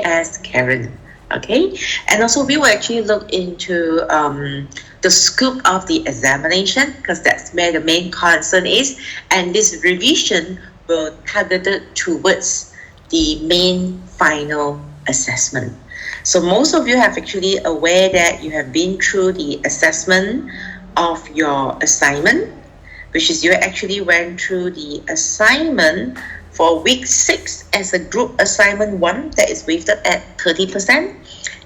as Karen. Okay, and also we will actually look into the scope of the examination because that's where the main concern is, and this revision will target it towards the main final assessment. So most of you have actually aware that you have been through the assessment of your assignment, which is you actually went through the assignment for week 6 as a group assignment 1 that is weighted at 30%,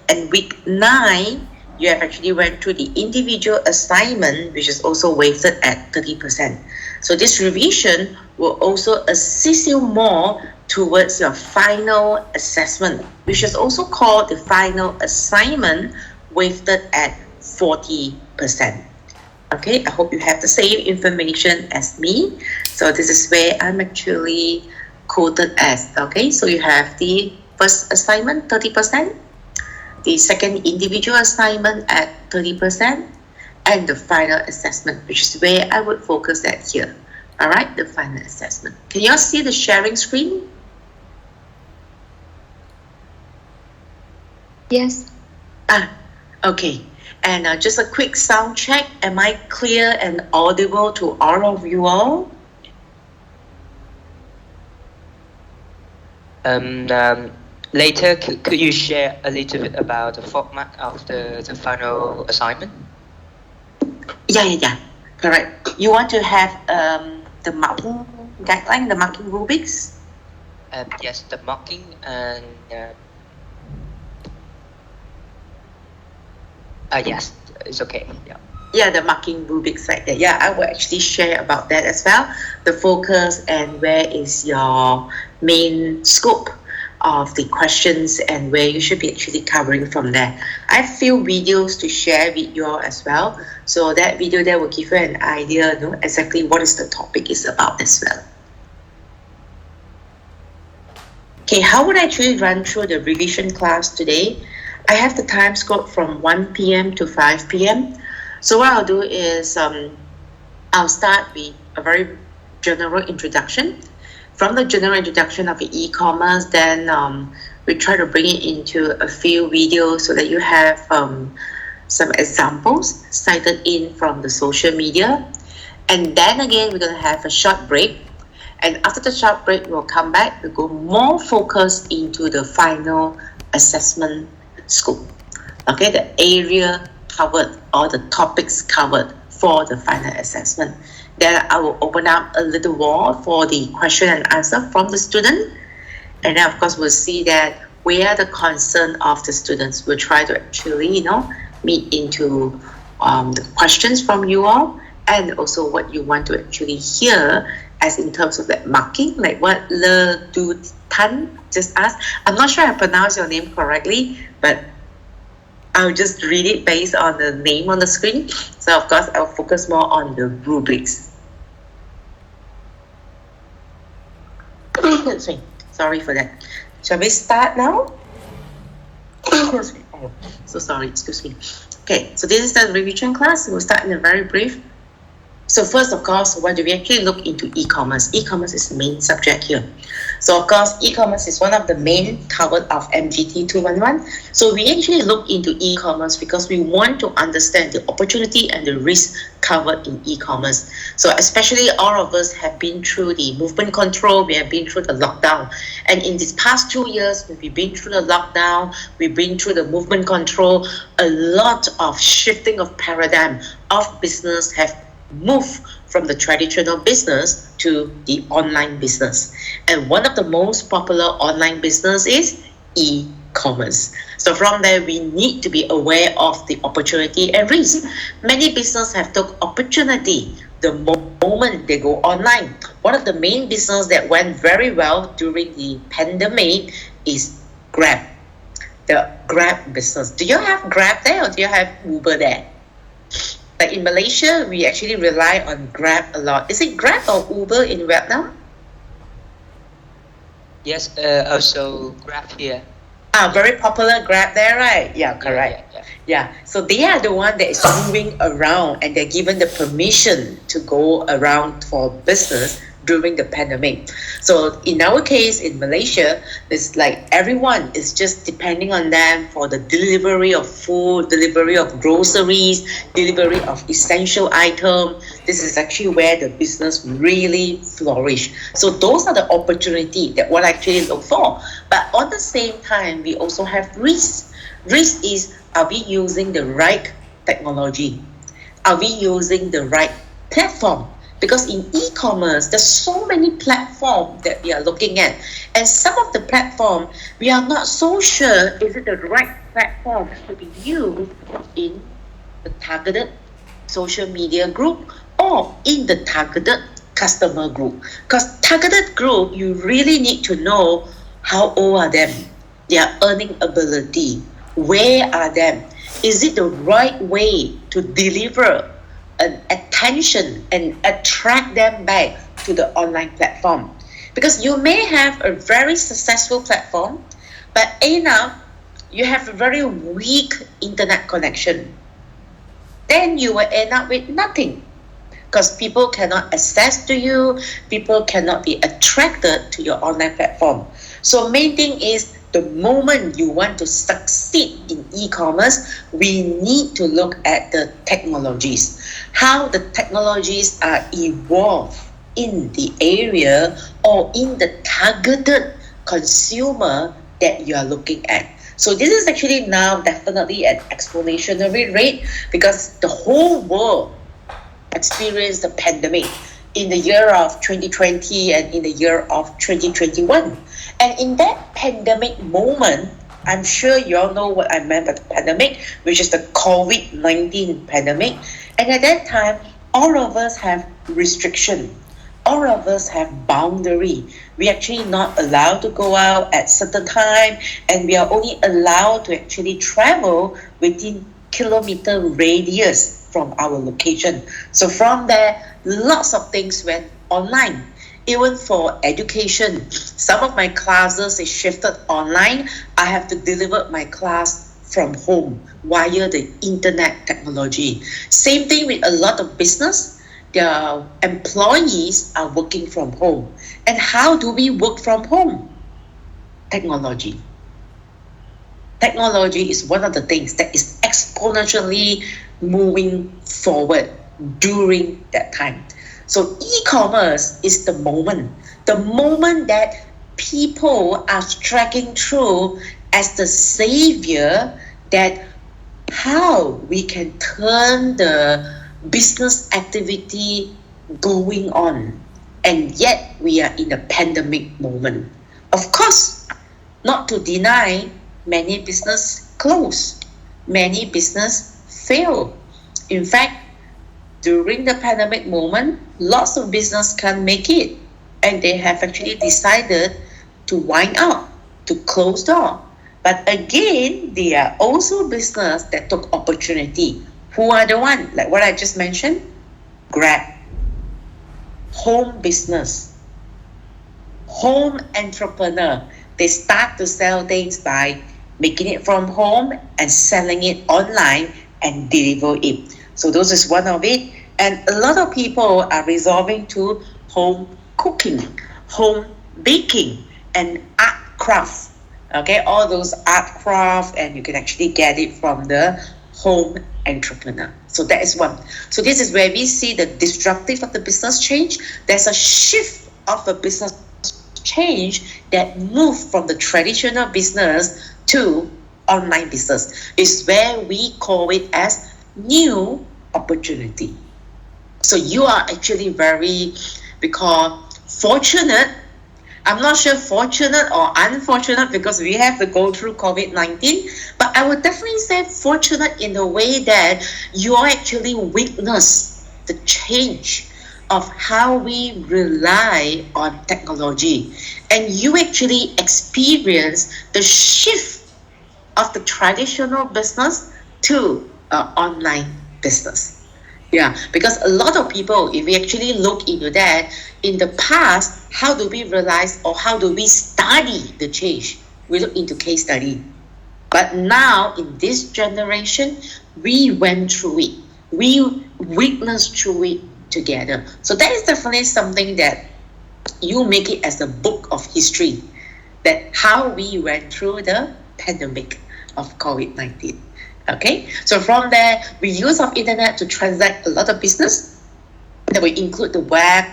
and week 9 you have actually went through the individual assignment, which is also weighted at 30%. So this revision will also assist you more towards your final assessment, which is also called the final assignment, weighted at 40%. Okay, I hope you have the same information as me. So this is where I'm actually quoted as. Okay, so you have the first assignment 30%, the second individual assignment at 30%, and the final assessment, which is where I would focus at here. All right, the final assessment. Can you all see the sharing screen? Yes. Okay. And just a quick sound check. Am I clear and audible to all of you all? Later, could you share a little bit about the format of the final assignment? Yeah. Correct. You want to have the marking guideline, the marking rubrics? Yes, the marking and... yes, it's okay. Yeah, the marking rubrics right there. Yeah, I will actually share about that as well. The focus and where is your main scope of the questions and where you should be actually covering from there. I have few videos to share with you all as well. So that video there will give you an idea, exactly what is the topic is about as well. Okay, how would I actually run through the revision class today? I have the time scope from 1 p.m. to 5 p.m. So what I'll do is I'll start with a very general introduction. From the general introduction of the e-commerce, then we try to bring it into a few videos so that you have some examples cited in from the social media. And then again, we're going to have a short break. And after the short break, we'll come back. We'll go more focused into the final assessment scope. Okay, the area covered or the topics covered for the final assessment. Then I will open up a little wall for the question and answer from the student. And then of course we'll see that where the concern of the students. We'll try to actually, meet into the questions from you all, and also what you want to actually hear as in terms of that marking, like what Le Du Tan just asked. I'm not sure I pronounced your name correctly, but I'll just read it based on the name on the screen. So of course I'll focus more on the rubrics. Sorry for that. Shall we start now? So sorry, excuse me. Okay, so this is the revision class. We'll start in a very brief. So first, of course, what do we actually look into e-commerce? E-commerce is the main subject here. So of course, e-commerce is one of the main covered of MGT211. So we actually look into e-commerce because we want to understand the opportunity and the risk covered in e-commerce. So especially all of us have been through the movement control, we have been through the lockdown. And in these past 2 years, we've been through the lockdown, we've been through the movement control, a lot of shifting of paradigm of business have move from the traditional business to the online business. And one of the most popular online business is e-commerce. So from there, we need to be aware of the opportunity and risk. Many businesses have took opportunity the moment they go online. One of the main business that went very well during the pandemic is Grab. The Grab business. Do you have Grab there or do you have Uber there? Like in Malaysia, we actually rely on Grab a lot. Is it Grab or Uber in Vietnam? Yes, also Grab here. Very popular Grab there, right? Yeah, correct. Yeah. So they are the one that is moving around and they're given the permission to go around for business during the pandemic. So in our case, in Malaysia, it's like everyone is just depending on them for the delivery of food, delivery of groceries, delivery of essential items. This is actually where the business really flourish. So those are the opportunity that one actually look for. But on the same time, we also have risk. Risk is, are we using the right technology? Are we using the right platform? Because in e-commerce, there's so many platforms that we are looking at. And some of the platform, we are not so sure is it the right platform to be used in the targeted social media group or in the targeted customer group. Because targeted group, you really need to know how old are them, their earning ability, where are them, is it the right way to deliver an attention and attract them back to the online platform? Because you may have a very successful platform, but end up you have a very weak internet connection. Then you will end up with nothing. Because people cannot access to you, people cannot be attracted to your online platform. So main thing is the moment you want to succeed in e-commerce, we need to look at the technologies, how the technologies are evolved in the area or in the targeted consumer that you are looking at. So this is actually now definitely an exponential rate because the whole world experienced the pandemic in the year of 2020 and in the year of 2021. And in that pandemic moment, I'm sure you all know what I meant by the pandemic, which is the COVID-19 pandemic. And at that time, all of us have restriction. All of us have boundary. We actually not allowed to go out at certain time, and we are only allowed to actually travel within kilometer radius from our location. So from there, lots of things went online. Even for education, some of my classes is shifted online. I have to deliver my class from home via the internet technology. Same thing with a lot of business. Their employees are working from home. And how do we work from home? Technology. Technology is one of the things that is exponentially moving forward during that time. So e-commerce is the moment that people are tracking through as the savior, that how we can turn the business activity going on, and yet we are in a pandemic moment. Of course, not to deny, many business close, many business fail. In fact, during the pandemic moment, lots of business can't make it, and they have actually decided to wind up, to close door. But again, there are also business that took opportunity. Who are the one? Like what I just mentioned, Grab, home business, home entrepreneur. They start to sell things by making it from home and selling it online and deliver it. So those is one of it. And a lot of people are resolving to home cooking, home baking, and art craft. Okay, all those art craft, and you can actually get it from the home entrepreneur. So that is one. So this is where we see the disruptive of the business change. There's a shift of the business change that move from the traditional business to online business. Is where we call it as new opportunity. So you are actually very, we call fortunate. I'm not sure fortunate or unfortunate because we have to go through COVID-19, but I would definitely say fortunate in the way that you actually witness the change of how we rely on technology, and you actually experience the shift of the traditional business to online business. Yeah, because a lot of people, if we actually look into that, in the past, how do we realize or how do we study the change? We look into case study. But now, in this generation, we went through it. We witnessed through it together. So that is definitely something that you make it as a book of history that how we went through the pandemic of COVID-19. Okay, so from there, we use of internet to transact a lot of business. That will include the web,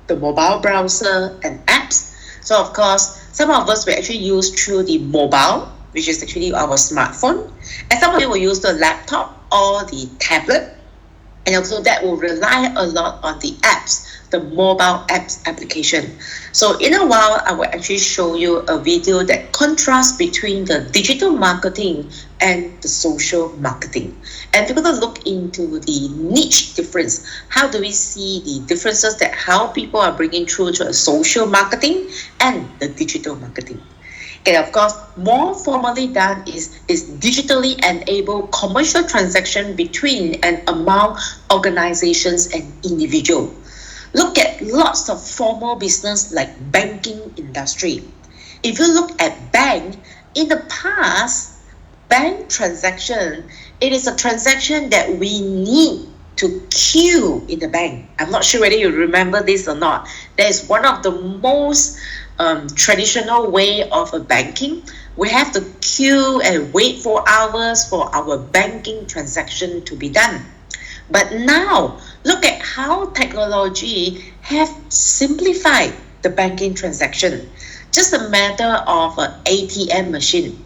the mobile browser, and apps. So of course, some of us will actually use through the mobile, which is actually our smartphone, and some of you will use the laptop or the tablet, and also that will rely a lot on the apps, the mobile apps application. So in a while, I will actually show you a video that contrasts between the digital marketing and the social marketing. And we're going to look into the niche difference. How do we see the differences that how people are bringing through to a social marketing and the digital marketing? And of course, more formally done is digitally enabled commercial transaction between and among organizations and individuals. Look at lots of formal business like banking industry. If you look at bank, in the past, bank transaction, it is a transaction that we need to queue in the bank. I'm not sure whether you remember this or not. That is one of the most traditional way of a banking. We have to queue and wait for hours for our banking transaction to be done. But now, look at how technology have simplified the banking transaction. Just a matter of an ATM machine.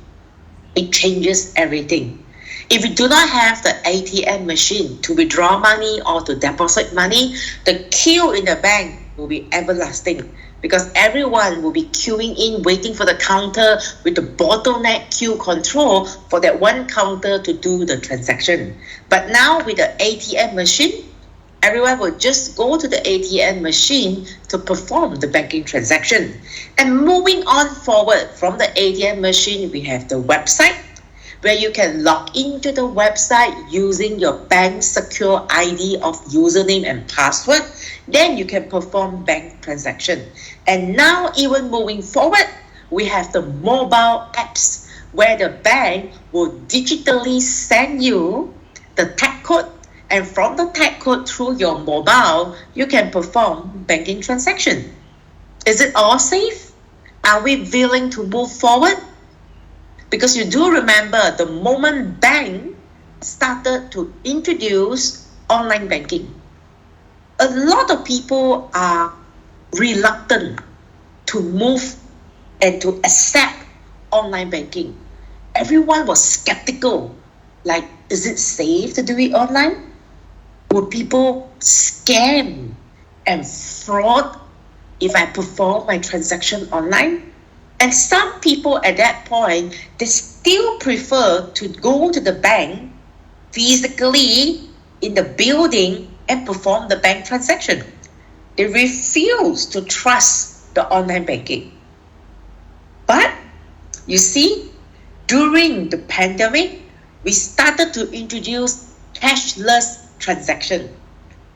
It changes everything. If you do not have the ATM machine to withdraw money or to deposit money, the queue in the bank will be everlasting because everyone will be queuing in, waiting for the counter with the bottleneck queue control for that one counter to do the transaction. But now with the ATM machine, everyone will just go to the ATM machine to perform the banking transaction. And moving on forward from the ATM machine, we have the website, where you can log into the website using your bank secure ID of username and password. Then you can perform bank transaction. And now even moving forward, we have the mobile apps where the bank will digitally send you the tag code, and from the tag code through your mobile, you can perform banking transaction. Is it all safe? Are we willing to move forward? Because you do remember the moment bank started to introduce online banking, a lot of people are reluctant to move and to accept online banking. Everyone was skeptical, like, is it safe to do it online? Will people scam and fraud if I perform my transaction online? And some people at that point, they still prefer to go to the bank physically in the building and perform the bank transaction. They refuse to trust the online banking. But you see, during the pandemic, we started to introduce cashless transaction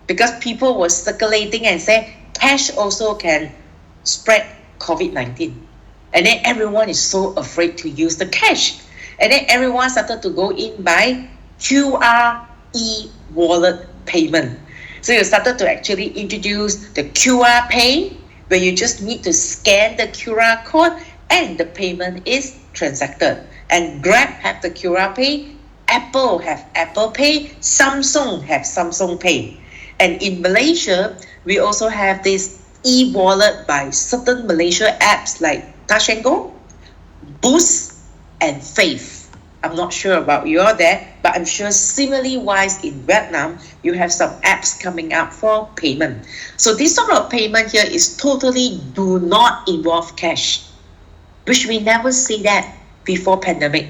because people were circulating and say cash also can spread COVID-19. And then everyone is so afraid to use the cash. And then everyone started to go in by QR e-wallet payment. So you started to actually introduce the QR pay, where you just need to scan the QR code and the payment is transacted. And Grab have the QR pay, Apple have Apple Pay, Samsung have Samsung Pay. And in Malaysia, we also have this e-wallet by certain Malaysia apps like Touch and Go, Boost, and Faith. I'm not sure about you all there, but I'm sure similarly wise in Vietnam, you have some apps coming up for payment. So this sort of payment here is totally do not involve cash, which we never see that before pandemic.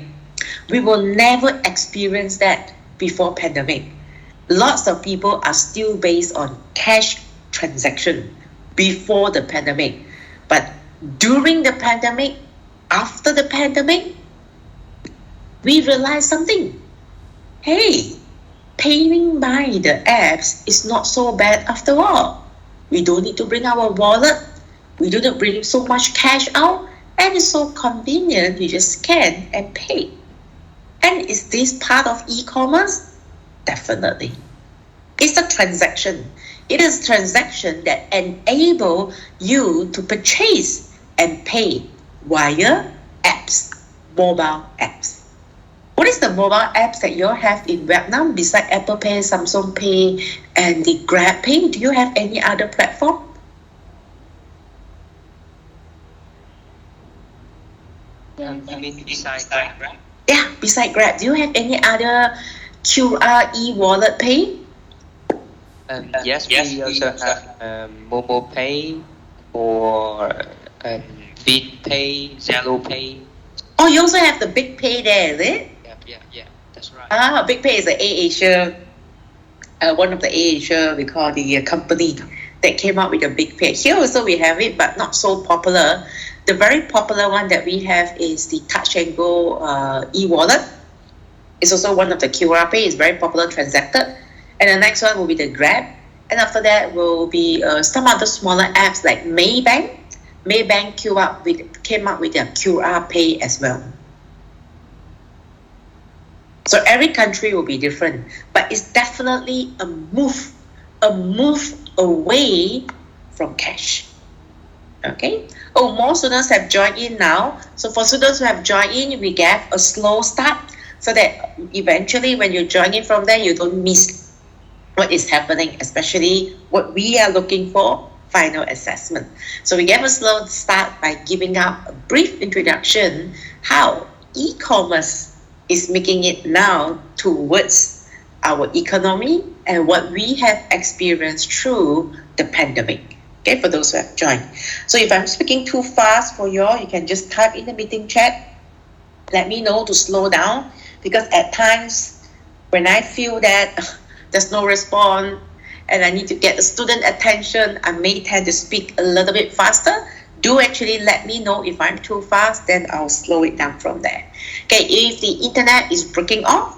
We will never experience that before pandemic. Lots of people are still based on cash transaction before the pandemic. But during the pandemic, after the pandemic, we realized something. Hey, paying by the apps is not so bad after all. We don't need to bring our wallet. We don't bring so much cash out. And it's so convenient. You just scan and pay. And is this part of e-commerce? Definitely. It's a transaction. It is transaction that enable you to purchase and pay via apps, mobile apps. What is the mobile apps that you have in Vietnam besides Apple Pay, Samsung Pay, and the Grab Pay? Do you have any other platform? You mean besides Grab? Yeah, beside Grab, do you have any other QR e-wallet pay? Yes, we also have Momo Pay or VPay, Zalo Pay. Oh, you also have the Big Pay there, is it? Yeah, that's right. Big Pay is the AirAsia, one of the AirAsia, we call the company that came out with a Big Pay. Here also we have it, but not so popular. The very popular one that we have is the Touch and Go e-wallet. It's also one of the QR Pay. It's very popular, transacted. And the next one will be the Grab. And after that will be some other smaller apps like Maybank. Maybank came up with their QR Pay as well. So every country will be different, but it's definitely a move away from cash. Okay. Oh, more students have joined in now. So for students who have joined in, we gave a slow start so that eventually when you join in from there, you don't miss what is happening, especially what we are looking for, final assessment. So we gave a slow start by giving out a brief introduction how e-commerce is making it now towards our economy and what we have experienced through the pandemic. Okay, for those who have joined. So if I'm speaking too fast for you all, you can just type in the meeting chat. Let me know to slow down, because at times when I feel that there's no response and I need to get the student attention, I may tend to speak a little bit faster. Do actually let me know if I'm too fast, then I'll slow it down from there. Okay, if the internet is breaking off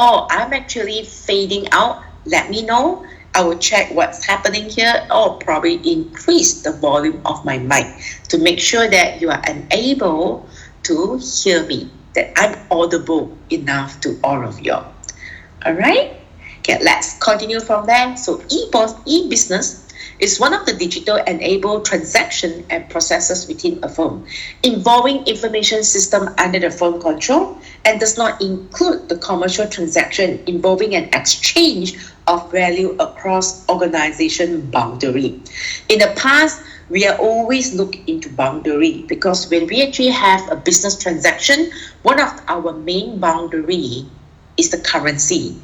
or I'm actually fading out, let me know. I will check what's happening here or probably increase the volume of my mic to make sure that you are unable to hear me, that I'm audible enough to all of you. All right? Okay, let's continue from there. So e-business is one of the digital-enabled transaction and processes within a firm, involving information system under the firm control, and does not include the commercial transaction involving an exchange of value across organization boundary. In the past, we are always looking into boundary, because when we actually have a business transaction, one of our main boundary is the currency.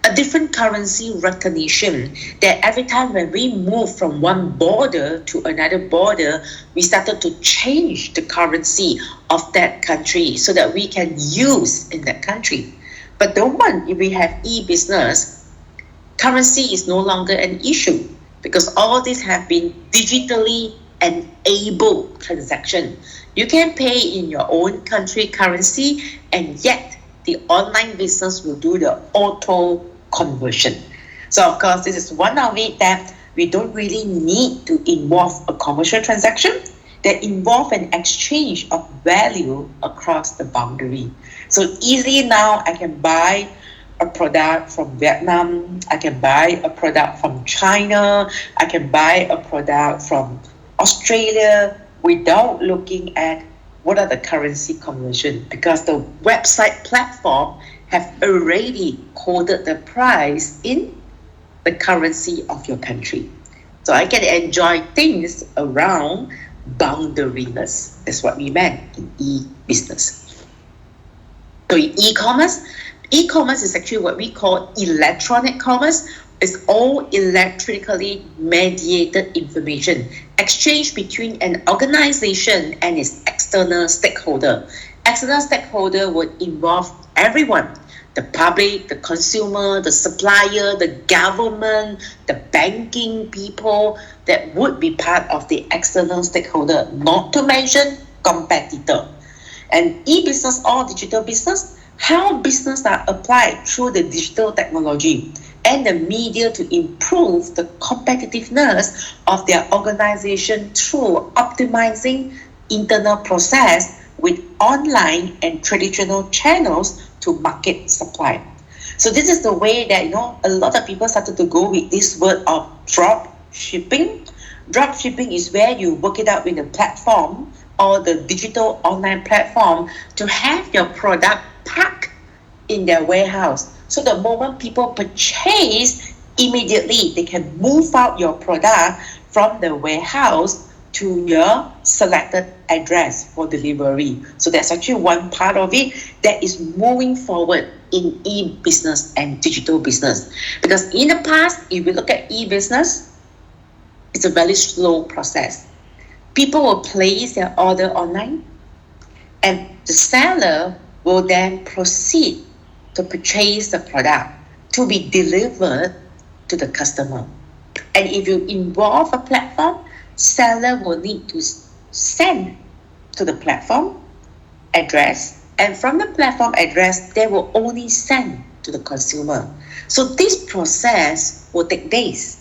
A different currency recognition, that every time when we move from one border to another border, we started to change the currency of that country so that we can use in that country. But the one, if we have e-business, currency is no longer an issue, because all these have been digitally enabled transaction. You can pay in your own country currency, and yet the online business will do the auto conversion. So of course, this is one of it that we don't really need to involve a commercial transaction that involve an exchange of value across the boundary. So easily now I can buy a product from Vietnam, I can buy a product from China, I can buy a product from Australia without looking at what are the currency conversion, because the website platform have already coded the price in the currency of your country. So I can enjoy things around boundaryless. That's what we meant in e-business. So in e-commerce is actually what we call electronic commerce. It's all electrically mediated information exchange between an organization and its external stakeholder. External stakeholder would involve everyone: the public, the consumer, the supplier, the government, the banking people that would be part of the external stakeholder, not to mention competitor. And e-business or digital business, how business are applied through the digital technology and the media to improve the competitiveness of their organization through optimizing internal process with online and traditional channels to market supply. So this is the way that a lot of people started to go with this word of drop shipping. Drop shipping is where you work it out with the platform or the digital online platform to have your product packed in their warehouse. So the moment people purchase, immediately they can move out your product from the warehouse to your selected address for delivery. So that's actually one part of it that is moving forward in e-business and digital business. Because in the past, if we look at e-business, it's a very slow process. People will place their order online, and the seller will then proceed to purchase the product to be delivered to the customer. And if you involve a platform, seller will need to send to the platform address, and from the platform address, they will only send to the consumer. So this process will take days.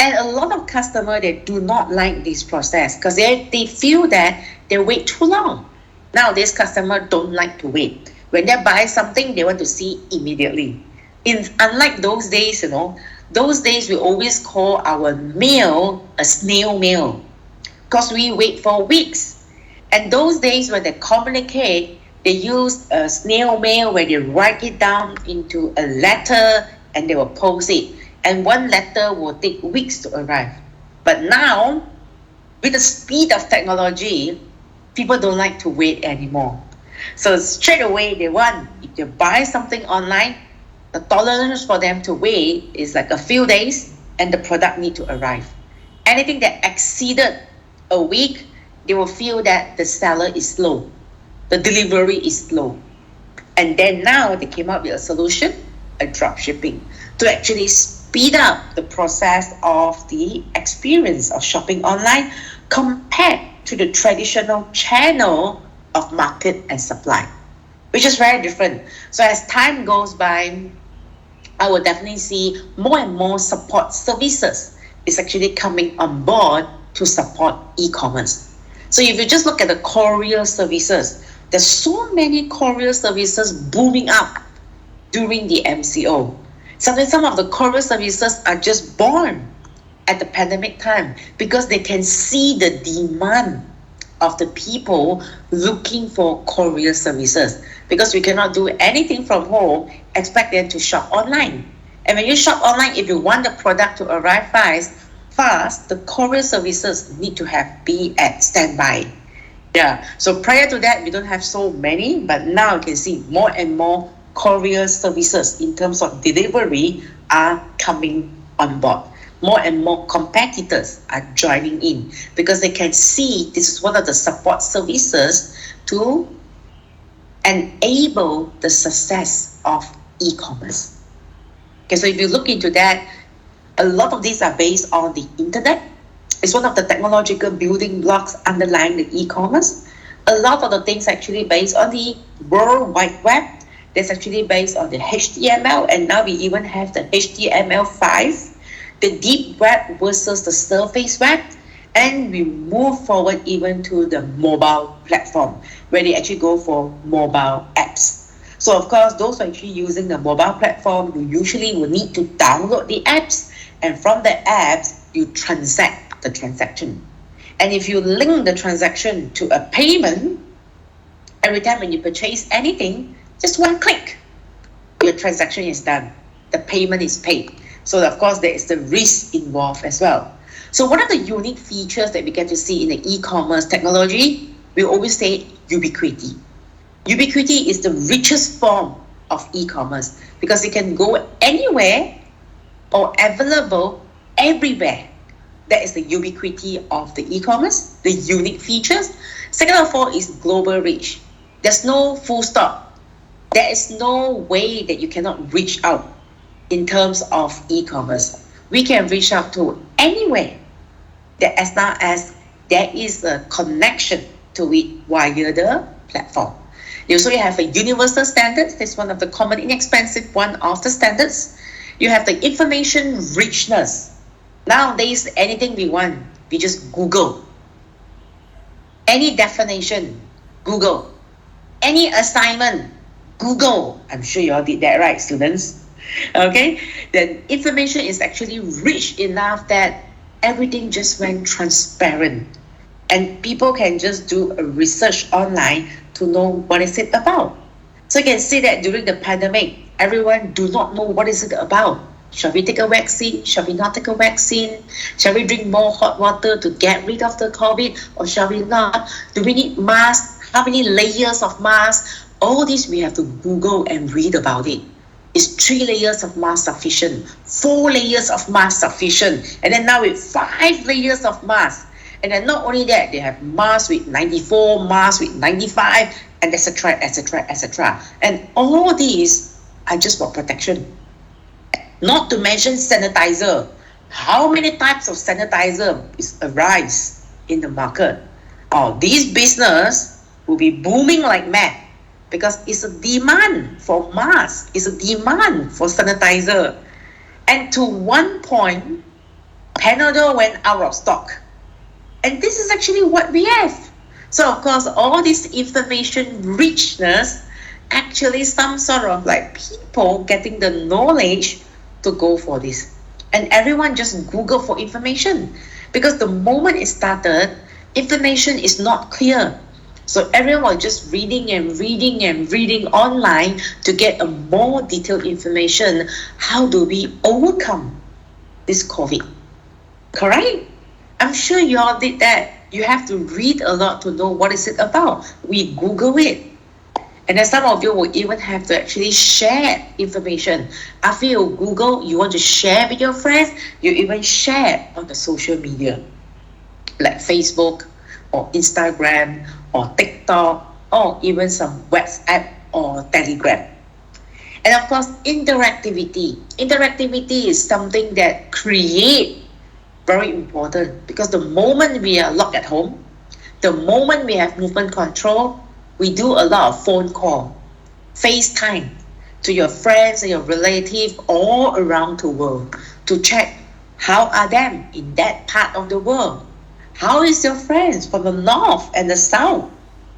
And a lot of customers, they do not like this process because they feel that they wait too long. Nowadays, customers don't like to wait. When they buy something, they want to see immediately. Unlike those days, those days we always call our mail a snail mail because we wait for weeks. And those days when they communicate, they use a snail mail where they write it down into a letter and they will post it. And one letter will take weeks to arrive. But now, with the speed of technology, people don't like to wait anymore. So straight away, if they buy something online, the tolerance for them to wait is like a few days and the product need to arrive. Anything that exceeded a week, they will feel that the seller is slow. The delivery is slow. And then now they came up with a solution, a drop shipping, to actually speed up the process of the experience of shopping online compared to the traditional channel of market and supply, which is very different. So as time goes by, I will definitely see more and more support services is actually coming on board to support e-commerce. So if you just look at the courier services, there's so many courier services booming up during the MCO. Sometimes some of the courier services are just born at the pandemic time because they can see the demand of the people looking for courier services. Because we cannot do anything from home, expect them to shop online. And when you shop online, if you want the product to arrive fast, the courier services need to be at standby. Yeah. So prior to that, we don't have so many, but now you can see more and more courier services in terms of delivery are coming on board. More and more competitors are joining in because they can see this is one of the support services to enable the success of e-commerce. Okay, so if you look into that, a lot of these are based on the internet. It's one of the technological building blocks underlying the e-commerce. A lot of the things actually based on the World Wide Web. That's actually based on the HTML, and now we even have the HTML5, the deep web versus the surface web, and we move forward even to the mobile platform, where they actually go for mobile apps. So of course, those who are actually using the mobile platform, you usually will need to download the apps, and from the apps, you transact the transaction. And if you link the transaction to a payment, every time when you purchase anything, just one click, your transaction is done. The payment is paid. So of course, there is the risk involved as well. So one of the unique features that we get to see in the e-commerce technology, we always say ubiquity. Ubiquity is the richest form of e-commerce because it can go anywhere or available everywhere. That is the ubiquity of the e-commerce, the unique features. Second of all is global reach. There's no full stop. There is no way that you cannot reach out in terms of e-commerce. We can reach out to anywhere that as long as there is a connection to it via the platform. You also have a universal standard. That's one of the common inexpensive one of the standards. You have the information richness. Nowadays, anything we want, we just Google. Any definition, Google. Any assignment, Google. I'm sure you all did that, right, students? Okay, then information is actually rich enough that everything just went transparent, and people can just do a research online to know what is it about. So you can see that during the pandemic, everyone do not know what is it about. Shall we take a vaccine? Shall we not take a vaccine? Shall we drink more hot water to get rid of the COVID, or shall we not? Do we need masks? How many layers of masks? All this we have to Google and read about it. Is 3 layers of mask sufficient? 4 layers of mask sufficient? And then now with 5 layers of mask. And then not only that, they have masks with 94, masks with 95, and etc., etc., etc. And all these are just for protection. Not to mention sanitizer. How many types of sanitizer is arise in the market? Oh, this business will be booming like mad because it's a demand for masks, it's a demand for sanitizer. And to one point, Panadol went out of stock. And this is actually what we have. So of course, all this information richness, actually some sort of like people getting the knowledge to go for this. And everyone just Google for information. Because the moment it started, information is not clear. So everyone was just reading and reading and reading online to get a more detailed information. How do we overcome this COVID? Correct? I'm sure you all did that. You have to read a lot to know what is it about. We Google it. And then some of you will even have to actually share information. After you Google, you want to share with your friends, you even share on the social media, like Facebook or Instagram or TikTok or even some WhatsApp or Telegram. And of course, interactivity. Interactivity is something that create very important because the moment we are locked at home, the moment we have movement control, we do a lot of phone call, FaceTime to your friends and your relatives all around the world to check how are them in that part of the world. How is your friends from the north and the south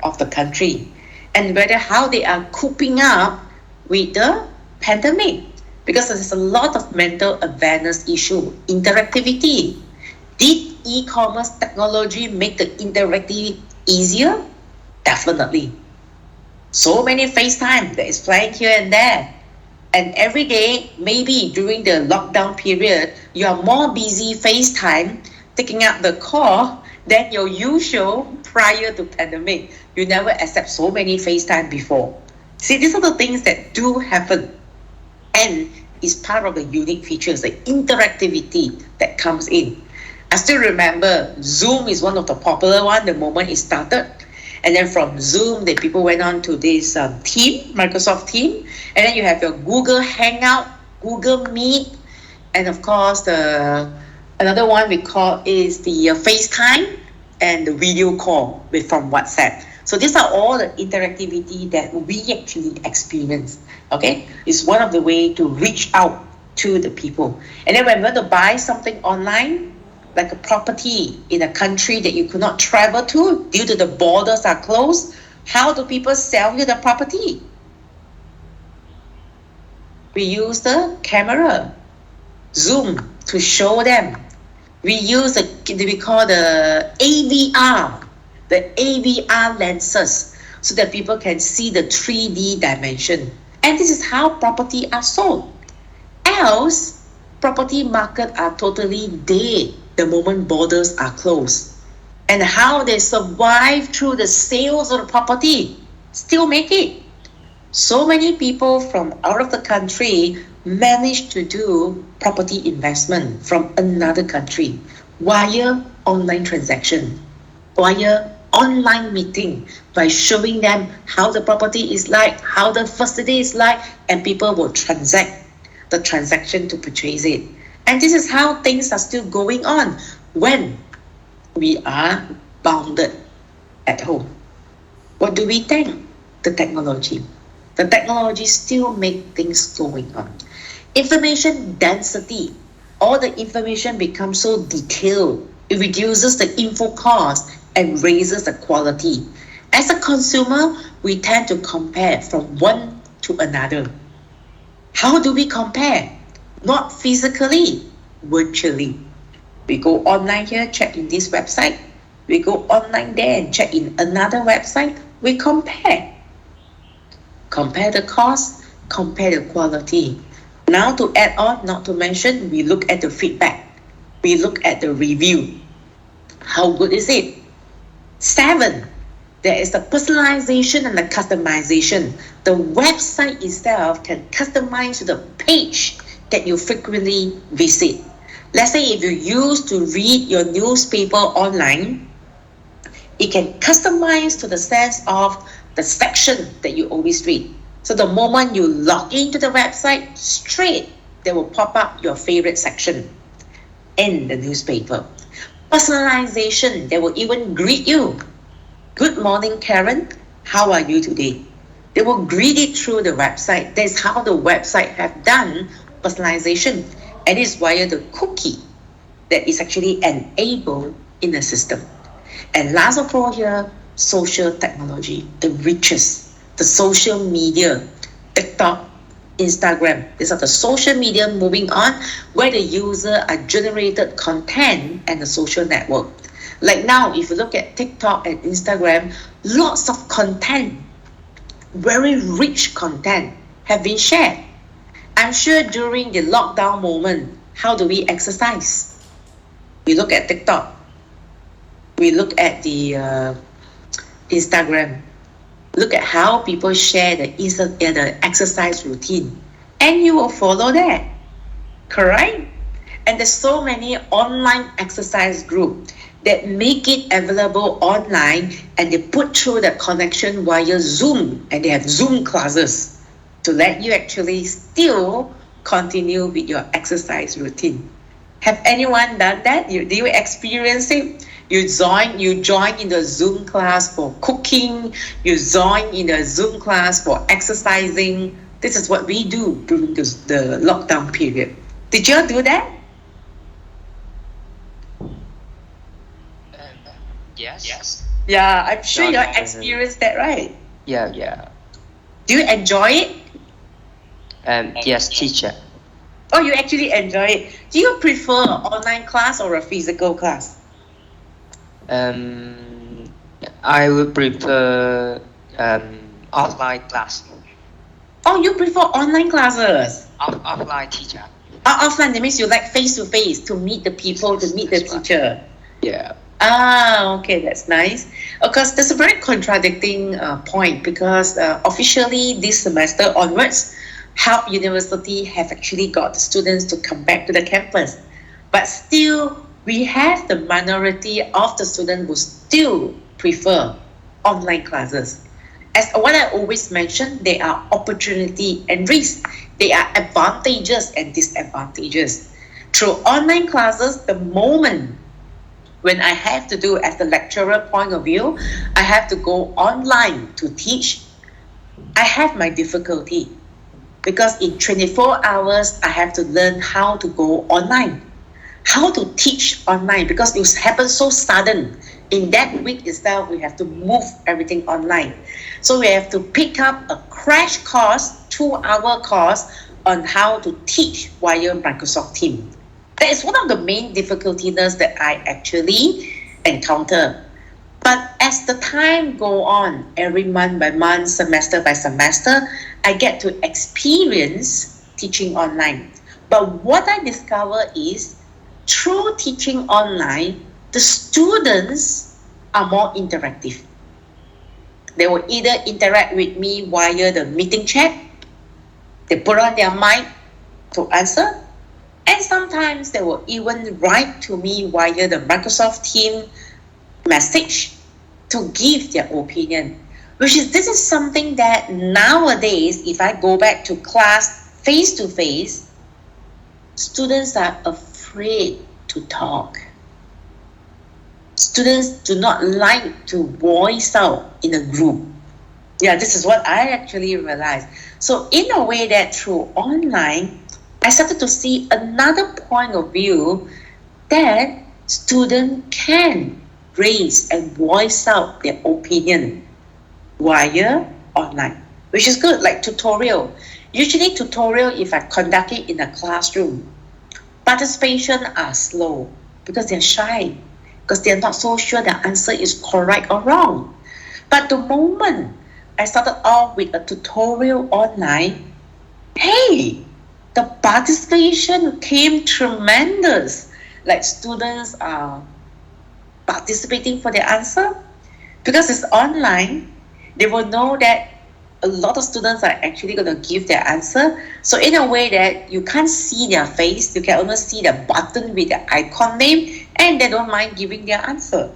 of the country, and whether how they are coping up with the pandemic, because there's a lot of mental awareness issue. Interactivity. Did e-commerce technology make the interactivity easier? Definitely. So many FaceTime that is flying here and there. And every day, maybe during the lockdown period, you are more busy FaceTime taking up the call than your usual prior to pandemic. You never accept so many FaceTime before. See, these are the things that do happen. And is part of the unique features, the interactivity that comes in. I still remember Zoom is one of the popular one the moment it started. And then from Zoom, the people went on to this team, Microsoft Team. And then you have your Google Hangout, Google Meet. And of course, another one we call is the FaceTime and the video call from WhatsApp. So these are all the interactivity that we actually experience. Okay, it's one of the way to reach out to the people. And then when you want to buy something online, like a property in a country that you could not travel to due to the borders are closed, how do people sell you the property? We use the camera, Zoom, to show them. We use we call the AVR lenses, so that people can see the 3D dimension. And this is how property are sold. Else, property market are totally dead the moment borders are closed. And how they survive through the sales of the property, still make it. So many people from out of the country manage to do property investment from another country via online transaction, via online meeting, by showing them how the property is like, how the facility is like, and people will transact the transaction to purchase it. And this is how things are still going on when we are bounded at home. What do we think? The technology. The technology still make things going on. Information density. All the information becomes so detailed. It reduces the info cost and raises the quality. As a consumer, we tend to compare from one to another. How do we compare? Not physically, virtually. We go online here, check in this website. We go online there and check in another website. We compare. Compare the cost, compare the quality. Now to add on, not to mention, we look at the feedback. We look at the review. How good is it? 7, there is the personalization and the customization. The website itself can customize to the page that you frequently visit. Let's say if you used to read your newspaper online, it can customize to the sense of the section that you always read. So the moment you log into the website, straight, they will pop up your favorite section in the newspaper. Personalization, they will even greet you. Good morning, Karen. How are you today? They will greet it through the website. That's how the website have done personalization. And it's via the cookie that is actually enabled in the system. And last of all here, social technology, the riches, the social media, TikTok, Instagram. These are the social media moving on where the user are generated content and the social network. Like now, if you look at TikTok and Instagram, lots of content, very rich content have been shared. I'm sure during the lockdown moment, how do we exercise? We look at TikTok. We look at the Instagram. Look at how people share the exercise routine. And you will follow that. Correct? And there's so many online exercise groups that make it available online and they put through the connection via Zoom and they have Zoom classes to let you actually still continue with your exercise routine. Have anyone done that? Do you experience it? You join in the Zoom class for cooking. You join in the Zoom class for exercising. This is what we do during the lockdown period. Did you do that? Yes. Yeah, I'm sure you experienced that, right? Yeah. Do you enjoy it? Yes, teacher. Oh, you actually enjoy it. Do you prefer an online class or a physical class? I would prefer offline class. Oh, you prefer online classes? Offline teacher. Offline, that means you like face-to-face to meet the people, to meet the teacher. Yeah. Okay, that's nice. Of course, there's a very contradicting point because officially this semester onwards, Help University have actually got the students to come back to the campus. But still, we have the minority of the students who still prefer online classes. As what I always mention, there are opportunity and risks. There are advantages and disadvantages. Through online classes, the moment when I have to do as the lecturer point of view, I have to go online to teach, I have my difficulty. Because in 24 hours, I have to learn how to go online, how to teach online, because it happens so sudden. In that week itself, we have to move everything online. So we have to pick up a crash course, 2-hour course on how to teach via Microsoft Teams. That is one of the main difficulties that I actually encounter. But as the time go on, every month by month, semester by semester, I get to experience teaching online. But what I discover is through teaching online, the students are more interactive. They will either interact with me via the meeting chat, they put on their mic to answer, and sometimes they will even write to me via the Microsoft Teams message to give their opinion. This is something that nowadays, if I go back to class face to face, students are afraid to talk. Students do not like to voice out in a group. Yeah, this is what I actually realized. So in a way that through online, I started to see another point of view that students can raise and voice out their opinion via online. which is good, like tutorial. Usually tutorial, if I conduct it in a classroom, participation are slow because they're shy, because they're not so sure the answer is correct or wrong. But the moment I started off with a tutorial online, hey, the participation came tremendous. Like students are participating for their answer because it's online. They will know that a lot of students are actually going to give their answer. So in a way that you can't see their face, you can only see the button with the icon name, and they don't mind giving their answer.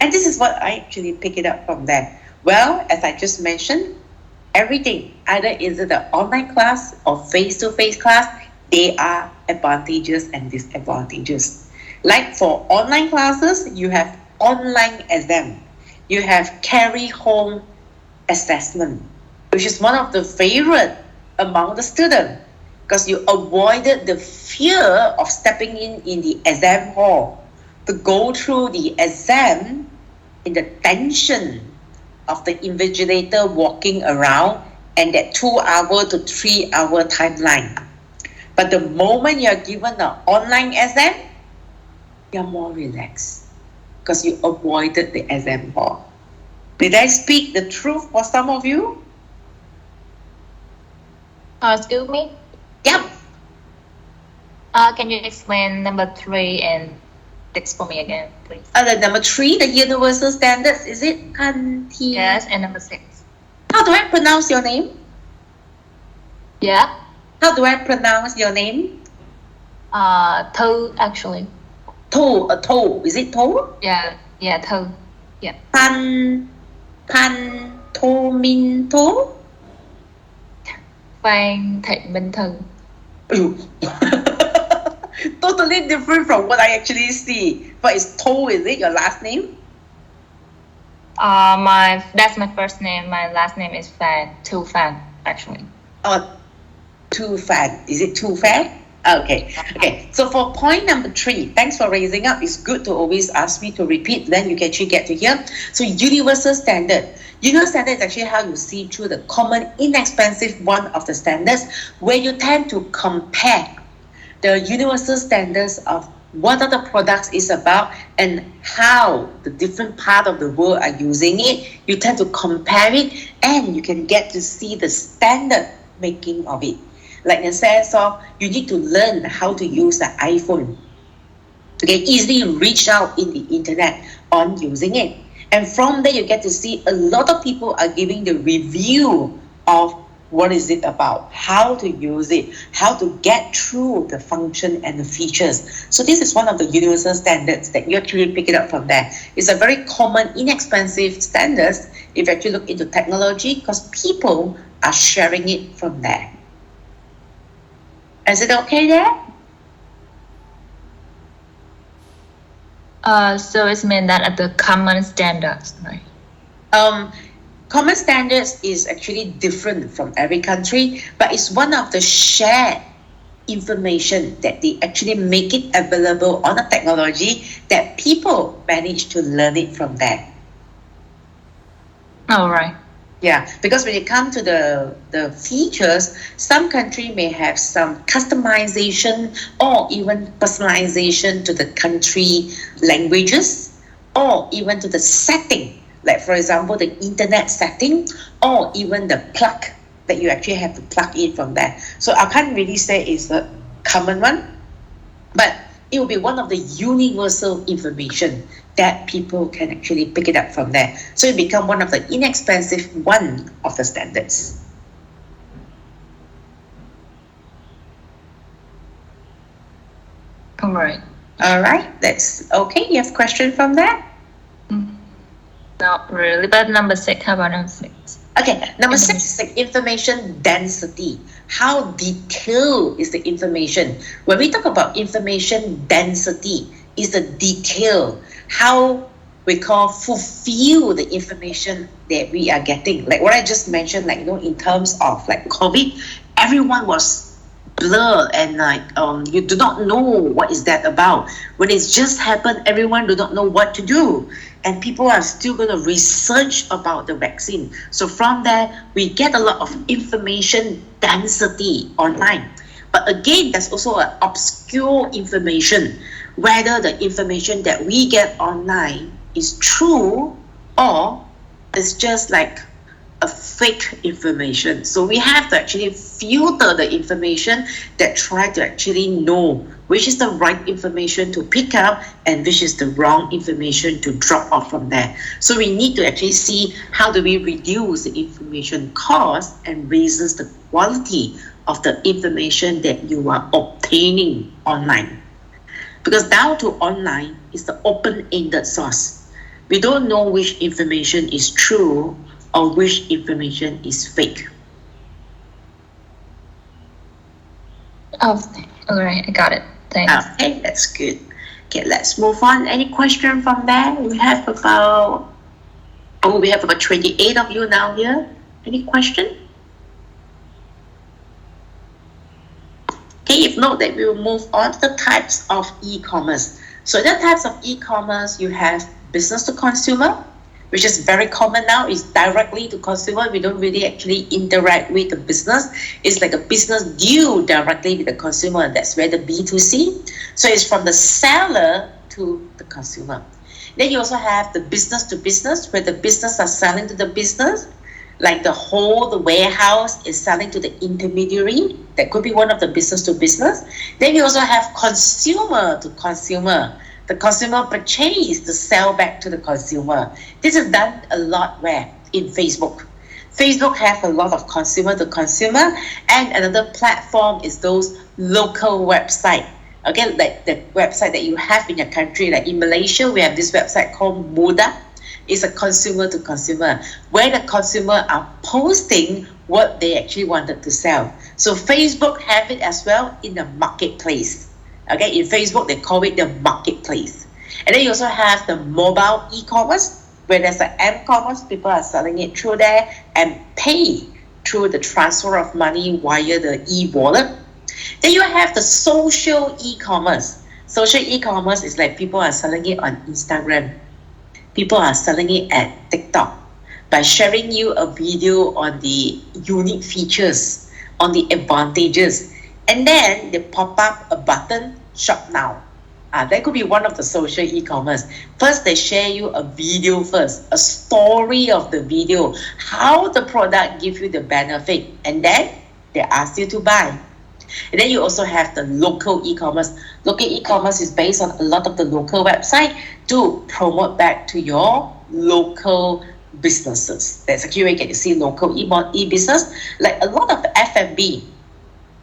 And this is what I actually pick it up from there. Well, as I just mentioned, everything, either is it an online class or face-to-face class, there are advantages and disadvantages. Like for online classes, you have online exam, you have carry home assessment, which is one of the favorite among the student because you avoided the fear of stepping in the exam hall to go through the exam in the tension of the invigilator walking around and that 2 hour to 3 hour timeline. But the moment you're given an online exam, you're more relaxed because you avoided the exam hall. Did I speak the truth for some of you? Excuse me? Yep. Can you explain number 3 and 6 for me again, please? The number 3, the universal standards, is it? Yes, and number 6. How do I pronounce your name? Yeah. How do I pronounce your name? Thư, actually. Toe. Is it toe? Yeah, Thư. Yeah. Tô Minh Tố. Phan Thị Minh Thư. Totally different from what I actually see. But it's Toe, is it your last name? That's my first name. My last name is Phan. Thu Phan, actually. Too Fan. Is it Too Fan? Okay. So for point number 3, thanks for raising up. It's good to always ask me to repeat, then you can actually get to hear. So universal standard. Universal standard is actually how you see through the common, inexpensive one of the standards, where you tend to compare the universal standards of what are the products is about and how the different part of the world are using it. You tend to compare it and you can get to see the standard making of it. Like in the sense of you need to learn how to use the iPhone to get easily reach out in the internet on using it. And from there you get to see a lot of people are giving the review of what is it about, how to use it, how to get through the function and the features. So this is one of the universal standards that you actually pick it up from there. It's a very common, inexpensive standards if you actually look into technology because people are sharing it from there. Is it okay there? So it's meant that at the common standards, right? Common standards is actually different from every country, but it's one of the shared information that they actually make it available on a technology that people manage to learn it from there. All right. Yeah, because when it comes to the features, some country may have some customization or even personalization to the country languages or even to the setting. Like for example, the internet setting or even the plug that you actually have to plug in from there. So I can't really say it's a common one, but it will be one of the universal information that people can actually pick it up from there. So it become one of the inexpensive one of the standards. All right. That's okay. You have question from that? Not really, but number 6, how about number 6? Okay, number 6 is the information density. How detailed is the information? When we talk about information density, is the detail, how we call fulfill the information that we are getting. Like what I just mentioned, like in terms of like COVID, everyone was blur and you do not know what is that about. When it's just happened, everyone do not know what to do, and people are still going to research about the vaccine. So from there, we get a lot of information density online. But again, there's also an obscure information, whether the information that we get online is true or it's just like a fake information. So we have to actually filter the information that try to actually know which is the right information to pick up and which is the wrong information to drop off from there. So we need to actually see how do we reduce the information cost and raises the quality of the information that you are obtaining online. Because down to online is the open-ended source. We don't know which information is true or which information is fake. Oh, all right, I got it. Thanks. Okay, that's good. Okay, let's move on. Any question from there? We have about 28 of you now here. Any question? Okay, if not, then we will move on to the types of e-commerce. So the types of e-commerce, you have business to consumer, which is very common now. It's directly to consumer. We don't really actually interact with the business. It's like a business deal directly with the consumer. That's where the B2C. So it's from the seller to the consumer. Then you also have the business to business, where the business are selling to the business. Like the warehouse is selling to the intermediary. That could be one of the business to business. Then you also have consumer to consumer. The consumer purchase to sell back to the consumer. This is done a lot where? In Facebook. Facebook have a lot of consumer to consumer, and another platform is those local website. Okay, like the website that you have in your country. Like in Malaysia, we have this website called Muda. It's a consumer to consumer, where the consumer are posting what they actually wanted to sell. So Facebook have it as well in the marketplace. Okay, in Facebook, they call it the marketplace. And then you also have the mobile e-commerce, where there's an m-commerce, people are selling it through there and pay through the transfer of money via the e-wallet. Then you have the social e-commerce. Social e-commerce is like people are selling it on Instagram. People are selling it at TikTok by sharing you a video on the unique features, on the advantages. And then they pop up a button, shop now. That could be one of the social e-commerce. First, they share you a video first, a story of the video, how the product gives you the benefit, and then they ask you to buy. And then you also have the local e-commerce. Local e-commerce is based on a lot of the local website to promote back to your local businesses. That's actually where you get to see local e-business. Like a lot of F&B,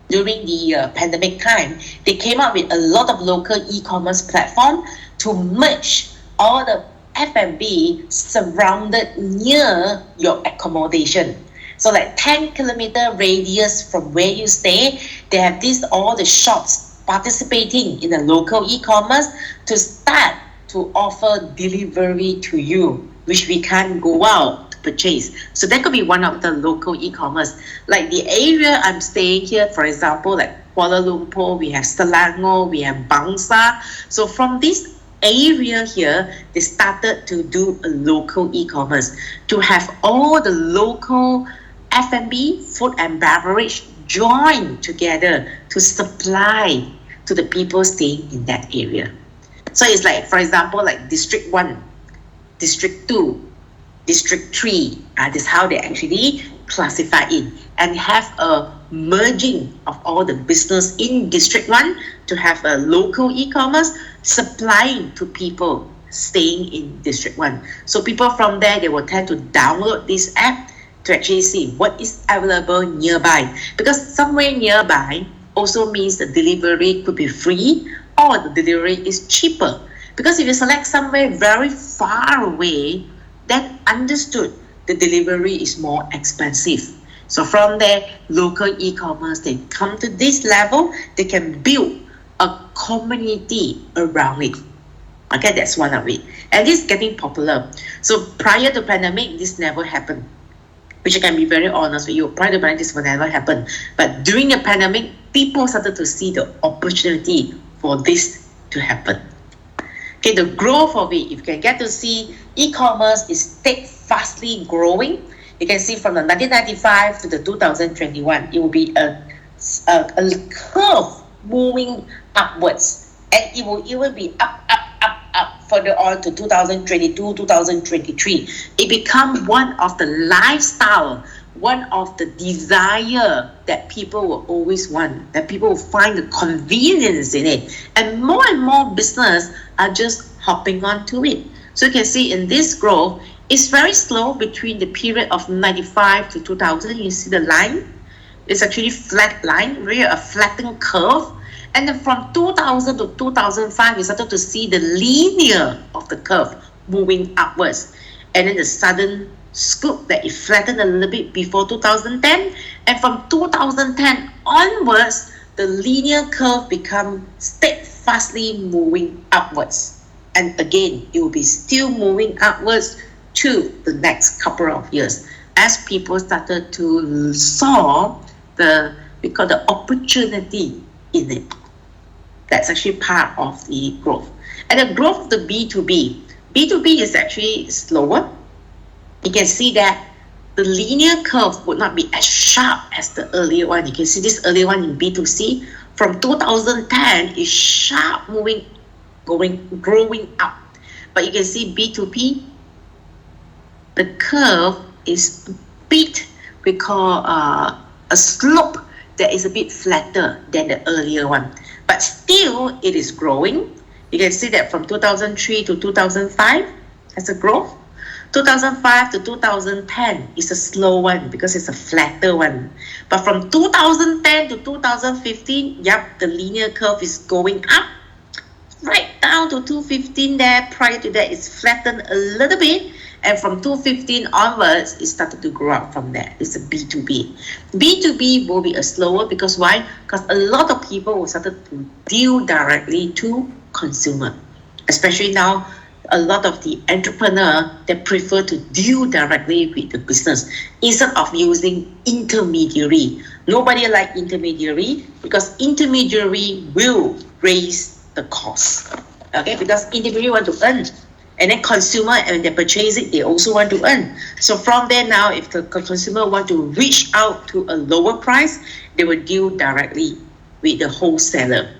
during the pandemic time, they came up with a lot of local e-commerce platform to merge all the F&B surrounded near your accommodation. So like 10-kilometer radius from where you stay, they have all the shops participating in the local e-commerce to start to offer delivery to you, which we can't go out to purchase. So that could be one of the local e-commerce. Like the area I'm staying here, for example, like Kuala Lumpur, we have Selangor, we have Bangsa. So from this area here, they started to do a local e-commerce to have all the local F&B, food and beverage join together to supply to the people staying in that area. So it's like, for example, like District 1, District 2, District 3. This is how they actually classify it and have a merging of all the business in District 1 to have a local e-commerce supplying to people staying in District 1. So people from there, they will tend to download this app to actually see what is available nearby. Because somewhere nearby also means the delivery could be free or the delivery is cheaper. Because if you select somewhere very far away, then understood the delivery is more expensive. So from there, local e-commerce, they come to this level, they can build a community around it. Okay, that's one of it. And this is getting popular. So prior to pandemic, this never happened. which I can be very honest with you, prior to the pandemic, this will never happen. But during the pandemic, people started to see the opportunity for this to happen. Okay, the growth of it, if you can get to see e-commerce is steadfastly growing. You can see from the 1995 to the 2021, it will be a curve moving upwards, and it will even be up further on to 2022, 2023. It becomes one of the lifestyle, one of the desire that people will always want, that people will find the convenience in it. And more business are just hopping onto it. So you can see in this growth, it's very slow between the period of 95 to 2000. You see the line? It's actually flat line, really a flattened curve. And then from 2000 to 2005, we started to see the linear of the curve moving upwards. And then the sudden scoop that it flattened a little bit before 2010. And from 2010 onwards, the linear curve become steadfastly moving upwards. And again, it will be still moving upwards to the next couple of years as people started to saw the opportunity in it. That's actually part of the growth. And the growth of the B2B. B2B is actually slower. You can see that the linear curve would not be as sharp as the earlier one. You can see this earlier one in B2C. From 2010, is sharp moving, growing up. But you can see B2B, the curve is a bit, we call a slope that is a bit flatter than the earlier one. But still, it is growing. You can see that from 2003 to 2005 as a growth. 2005 to 2010 is a slow one because it's a flatter one. But from 2010 to 2015, the linear curve is going up. Right down to 2015 there, prior to that, it's flattened a little bit. And from 2015 onwards, it started to grow up from there. It's a B2B. B2B will be a slower because why? Because a lot of people will start to deal directly to consumer. Especially now, a lot of the entrepreneur, they prefer to deal directly with the business instead of using intermediary. Nobody like intermediary because intermediary will raise the cost. Okay, because intermediary want to earn. And then consumer, when they purchase it, they also want to earn. So from there now, if the consumer want to reach out to a lower price, they will deal directly with the wholesaler.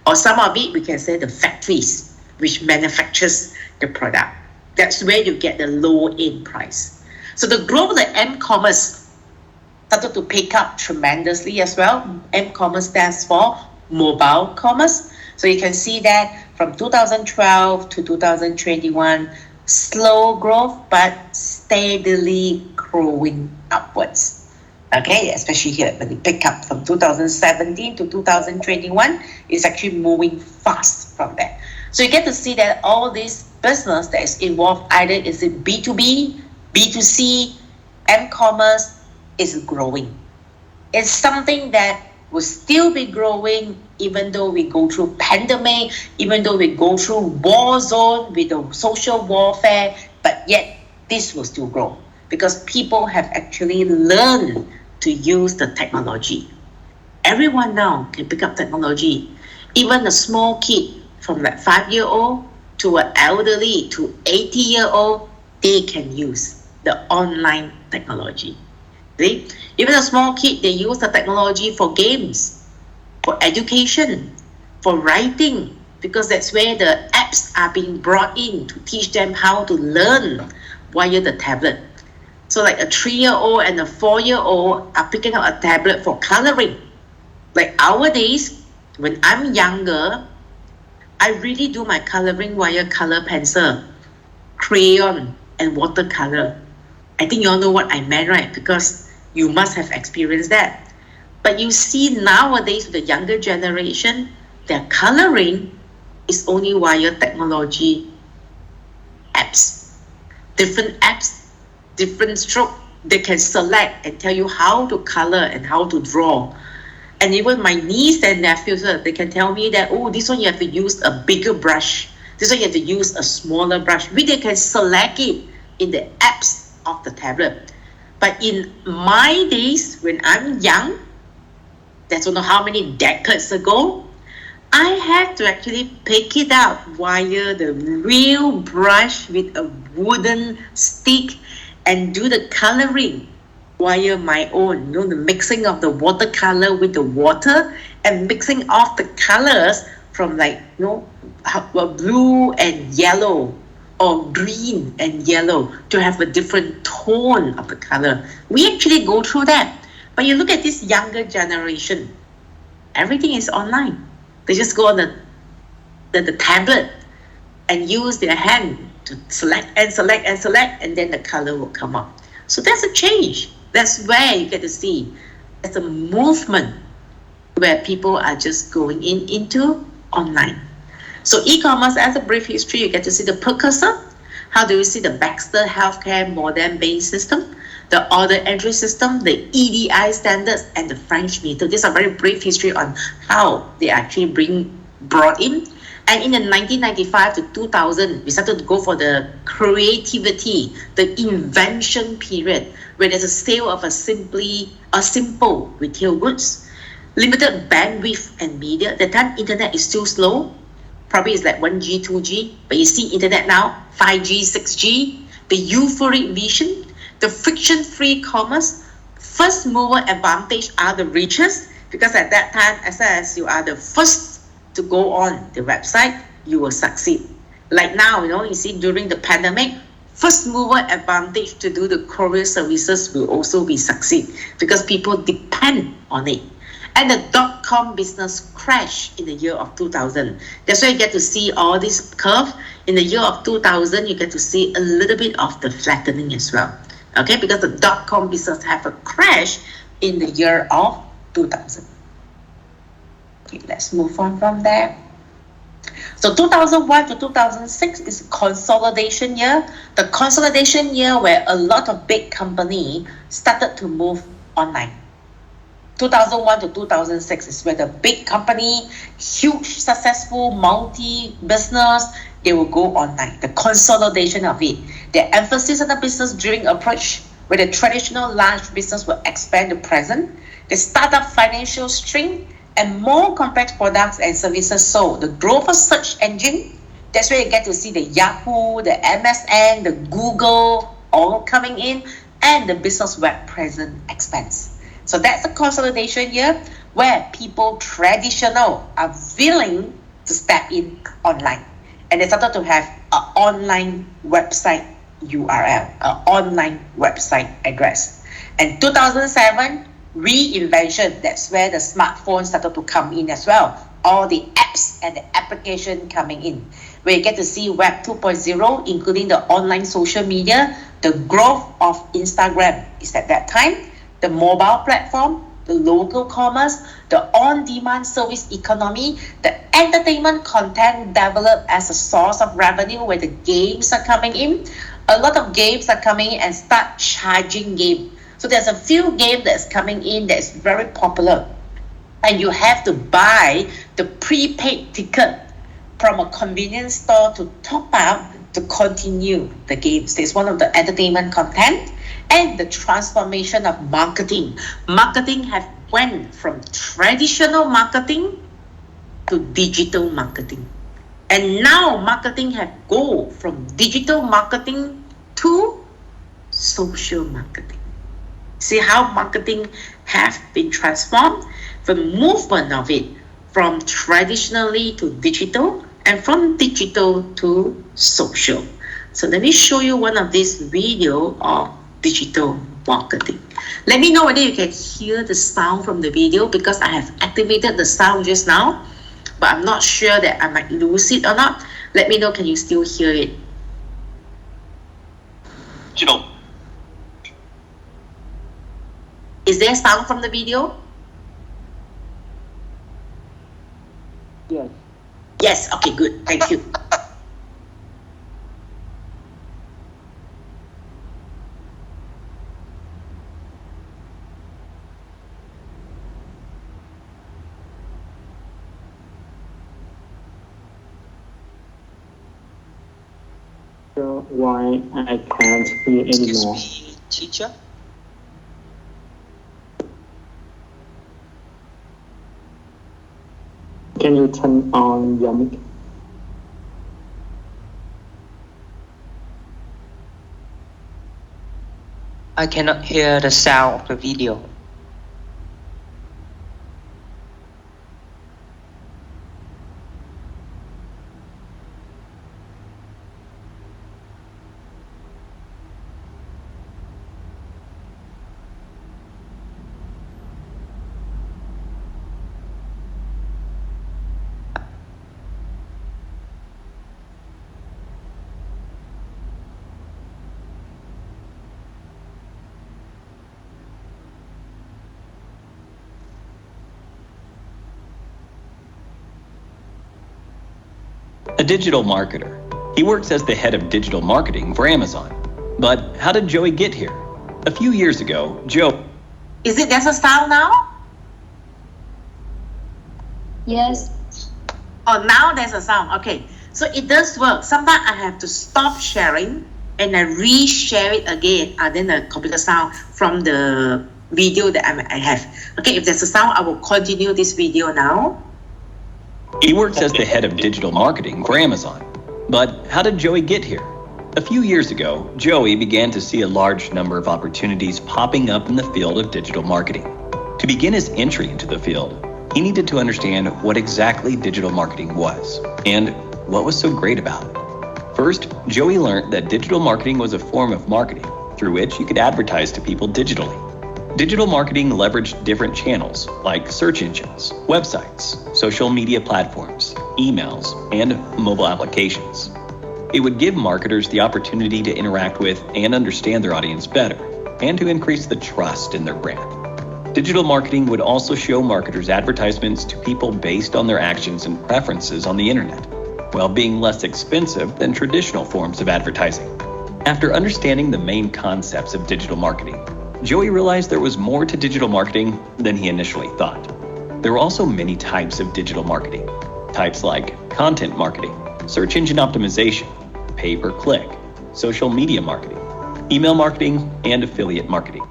Or some of it, we can say the factories, which manufactures the product. That's where you get the low-end price. So the growth of the M-commerce started to pick up tremendously as well. M-commerce stands for mobile commerce. So you can see that from 2012 to 2021, slow growth, but steadily growing upwards. Okay, especially here, when you pick up from 2017 to 2021, it's actually moving fast from there. So you get to see that all this business that is involved, either is it B2B, B2C, M-commerce, is growing. It's something that will still be growing even though we go through pandemic, even though we go through war zone with the social warfare, but yet this will still grow because people have actually learned to use the technology. Everyone now can pick up technology. Even a small kid from like 5-year-old to an elderly to 80-year-old, they can use the online technology. See? Even a small kid, they use the technology for games, for education, for writing, because that's where the apps are being brought in to teach them how to learn via the tablet. So like a 3-year-old and a 4-year-old are picking up a tablet for coloring. Like our days, when I'm younger, I really do my coloring via color pencil, crayon, and watercolor. I think you all know what I meant, right? Because you must have experienced that. But you see nowadays with the younger generation, their coloring is only via technology apps. Different apps, different stroke. They can select and tell you how to color and how to draw. And even my niece and nephews, they can tell me that, oh, this one you have to use a bigger brush. This one you have to use a smaller brush. They can select it in the apps of the tablet. But in my days, when I'm young, that's don't know how many decades ago, I had to actually pick it up via the real brush with a wooden stick and do the coloring via my own, the mixing of the watercolor with the water and mixing off the colors from blue and yellow or green and yellow to have a different tone of the color. We actually go through that. But you look at this younger generation, everything is online. They just go on the tablet and use their hand to select, and then the color will come up. So that's a change. That's where you get to see there's a movement where people are just going into online. So e-commerce, as a brief history, you get to see the precursor. How do you see the Baxter Healthcare modem-based system, the order entry system, the EDI standards, and the French meter? These are very brief history on how they actually brought in. And in the 1995 to 2000, we started to go for the creativity, the invention period, where there's a sale of a simple retail goods, limited bandwidth and media. That time internet is still slow. Probably it's like 1G, 2G, but you see internet now, 5G, 6G, the euphoric vision, the friction-free commerce, first mover advantage are the richest, because at that time, as long as you are the first to go on the website, you will succeed. Like now, you see during the pandemic, first mover advantage to do the courier services will also be succeed because people depend on it. And the dot-com business crash in the year of 2000. That's why you get to see all this curve. In the year of 2000, you get to see a little bit of the flattening as well. Okay, because the dot-com business have a crash in the year of 2000. Okay, let's move on from there. So 2001 to 2006 is a consolidation year. The consolidation year where a lot of big companies started to move online. 2001 to 2006 is where the big company, huge, successful, multi-business, they will go online. The consolidation of it. The emphasis on the business-driven approach, where the traditional large business will expand the present. The startup financial stream, and more complex products and services sold. The growth of search engine, that's where you get to see the Yahoo, the MSN, the Google, all coming in, and the business web presence expands. So that's the consolidation year where people traditional are willing to step in online. And they started to have an online website URL, an online website address. And 2007, reinvention, that's where the smartphone started to come in as well. All the apps and the application coming in. Where you get to see Web 2.0, including the online social media, the growth of Instagram is at that time. The mobile platform, the local commerce, the on-demand service economy, the entertainment content developed as a source of revenue where the games are coming in. A lot of games are coming in and start charging game. So there's a few games that's coming in that's very popular. And you have to buy the prepaid ticket from a convenience store to top up to continue the games. It's one of the entertainment content. And the transformation of marketing. Marketing have went from traditional marketing to digital marketing. And now marketing have go from digital marketing to social marketing. See how marketing have been transformed? The movement of it from traditionally to digital and from digital to social. So let me show you one of these videos of digital marketing. Let me know whether you can hear the sound from the video because I have activated the sound just now, but I'm not sure that I might lose it or not. Let me know, can you still hear it? Is there sound from the video? Yes. Yes, okay, good. Thank you. Why I can't hear anymore? Excuse me, teacher. Can you turn on your mic? I cannot hear the sound of the video. A digital marketer. He works as the head of digital marketing for Amazon. But how did Joey get here? A few years ago, Is it there's a sound now? Yes. Oh, now there's a sound. Okay. So it does work. Sometimes I have to stop sharing and I re-share it again, then the computer sound from the video that I have. Okay, if there's a sound, I will continue this video now. He works as the head of digital marketing for Amazon. But how did Joey get here? A few years ago, Joey began to see a large number of opportunities popping up in the field of digital marketing. To begin his entry into the field, he needed to understand what exactly digital marketing was and what was so great about it. First, Joey learned that digital marketing was a form of marketing through which you could advertise to people digitally. Digital marketing leveraged different channels like search engines, websites, social media platforms, emails, and mobile applications. It would give marketers the opportunity to interact with and understand their audience better, and to increase the trust in their brand. Digital marketing would also show marketers advertisements to people based on their actions and preferences on the internet, while being less expensive than traditional forms of advertising. After understanding the main concepts of digital marketing, Joey realized there was more to digital marketing than he initially thought. There were also many types of digital marketing. Types like content marketing, search engine optimization, pay-per-click, social media marketing, email marketing, and affiliate marketing.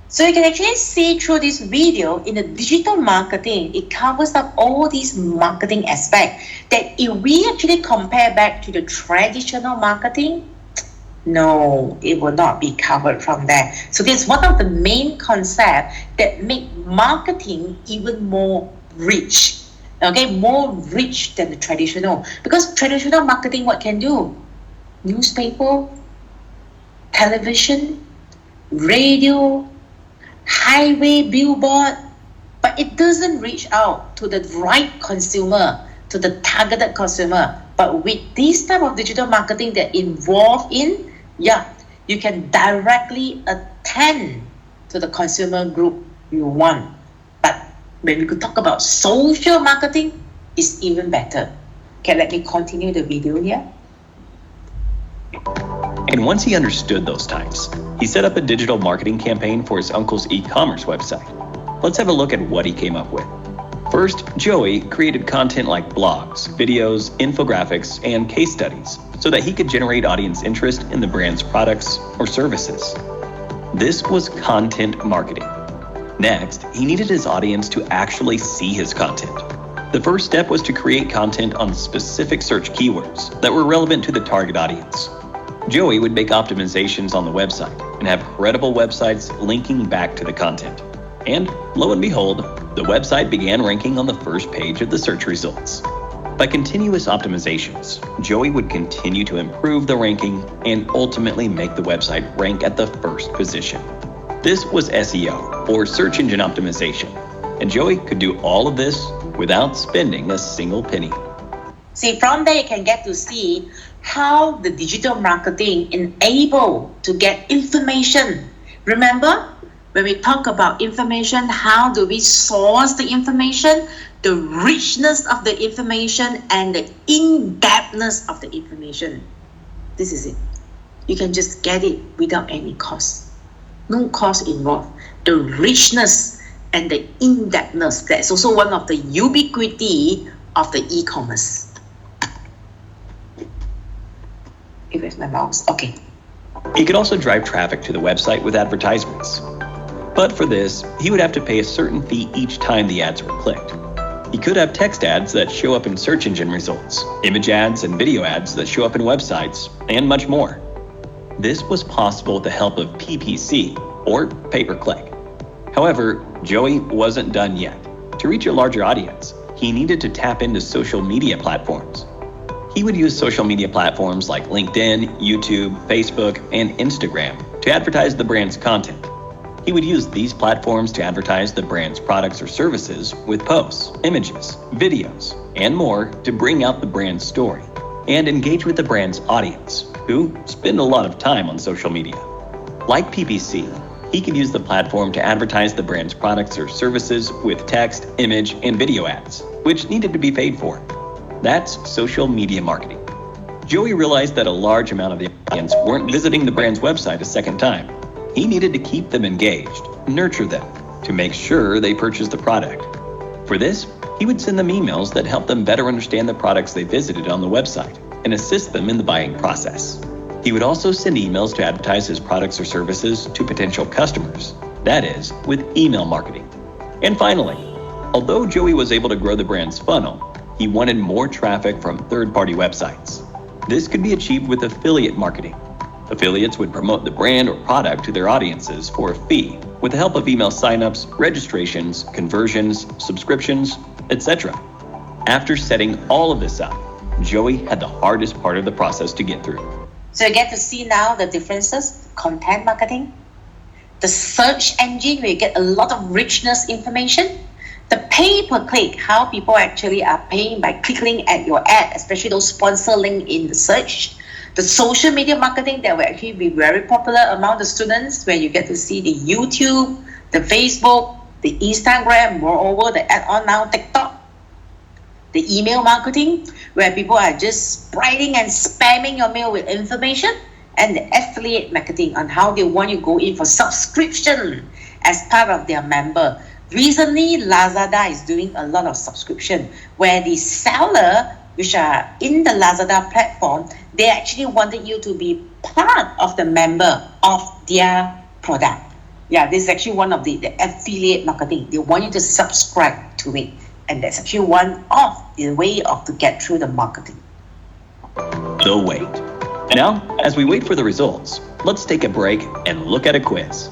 So you can actually see through this video in the digital marketing, it covers up all these marketing aspects that if we actually compare back to the traditional marketing, no, it will not be covered from there. So this is one of the main concepts that make marketing even more rich. Okay, more rich than the traditional. Because traditional marketing, what can do? Newspaper, television, radio, highway billboard, but it doesn't reach out to the right consumer, to the targeted consumer. But with this type of digital marketing that involved in, you can directly attend to the consumer group you want. But when we could talk about social marketing, it's even better. Okay, let me continue the video here. And once he understood those types, he set up a digital marketing campaign for his uncle's e-commerce website. Let's have a look at what he came up with. First, Joey created content like blogs, videos, infographics, and case studies so that he could generate audience interest in the brand's products or services. This was content marketing. Next, he needed his audience to actually see his content. The first step was to create content on specific search keywords that were relevant to the target audience. Joey would make optimizations on the website and have credible websites linking back to the content. And lo and behold, the website began ranking on the first page of the search results. By continuous optimizations, Joey would continue to improve the ranking and ultimately make the website rank at the first position. This was SEO, or search engine optimization, and Joey could do all of this without spending a single penny. See, from there you can get to see how the digital marketing enable to get information. Remember, when we talk about information, how do we source the information? The richness of the information and the in-depthness of the information. This is it. You can just get it without any cost. No cost involved. The richness and the in-depthness, that's also one of the ubiquity of the e-commerce. Where's my mouse? Okay. He could also drive traffic to the website with advertisements. But for this, he would have to pay a certain fee each time the ads were clicked. He could have text ads that show up in search engine results, image ads and video ads that show up in websites, and much more. This was possible with the help of PPC, or pay-per-click. However, Joey wasn't done yet. To reach a larger audience, he needed to tap into social media platforms. He would use social media platforms like LinkedIn, YouTube, Facebook, and Instagram to advertise the brand's content. He would use these platforms to advertise the brand's products or services with posts, images, videos, and more to bring out the brand's story and engage with the brand's audience, who spend a lot of time on social media. Like PPC, he could use the platform to advertise the brand's products or services with text, image, and video ads, which needed to be paid for. That's social media marketing. Joey realized that a large amount of the audience weren't visiting the brand's website a second time. He needed to keep them engaged, nurture them, to make sure they purchased the product. For this, he would send them emails that helped them better understand the products they visited on the website and assist them in the buying process. He would also send emails to advertise his products or services to potential customers, that is, with email marketing. And finally, although Joey was able to grow the brand's funnel, he wanted more traffic from third-party websites. This could be achieved with affiliate marketing. Affiliates would promote the brand or product to their audiences for a fee with the help of email signups, registrations, conversions, subscriptions, etc. After setting all of this up, Joey had the hardest part of the process to get through. So you get to see now the differences, content marketing, the search engine where you get a lot of richness information, the pay-per-click, how people actually are paying by clicking at your ad, especially those sponsor link in the search, the social media marketing that will actually be very popular among the students where you get to see the YouTube, the Facebook, the Instagram, moreover the add-on now TikTok, the email marketing where people are just writing and spamming your mail with information, and the affiliate marketing on how they want you to go in for subscription as part of their member. Recently, Lazada is doing a lot of subscription where the seller, which are in the Lazada platform, they actually wanted you to be part of the member of their product. Yeah, this is actually one of the affiliate marketing. They want you to subscribe to it. And that's actually one of the way to get through the marketing. So wait. Now, as we wait for the results, let's take a break and look at a quiz.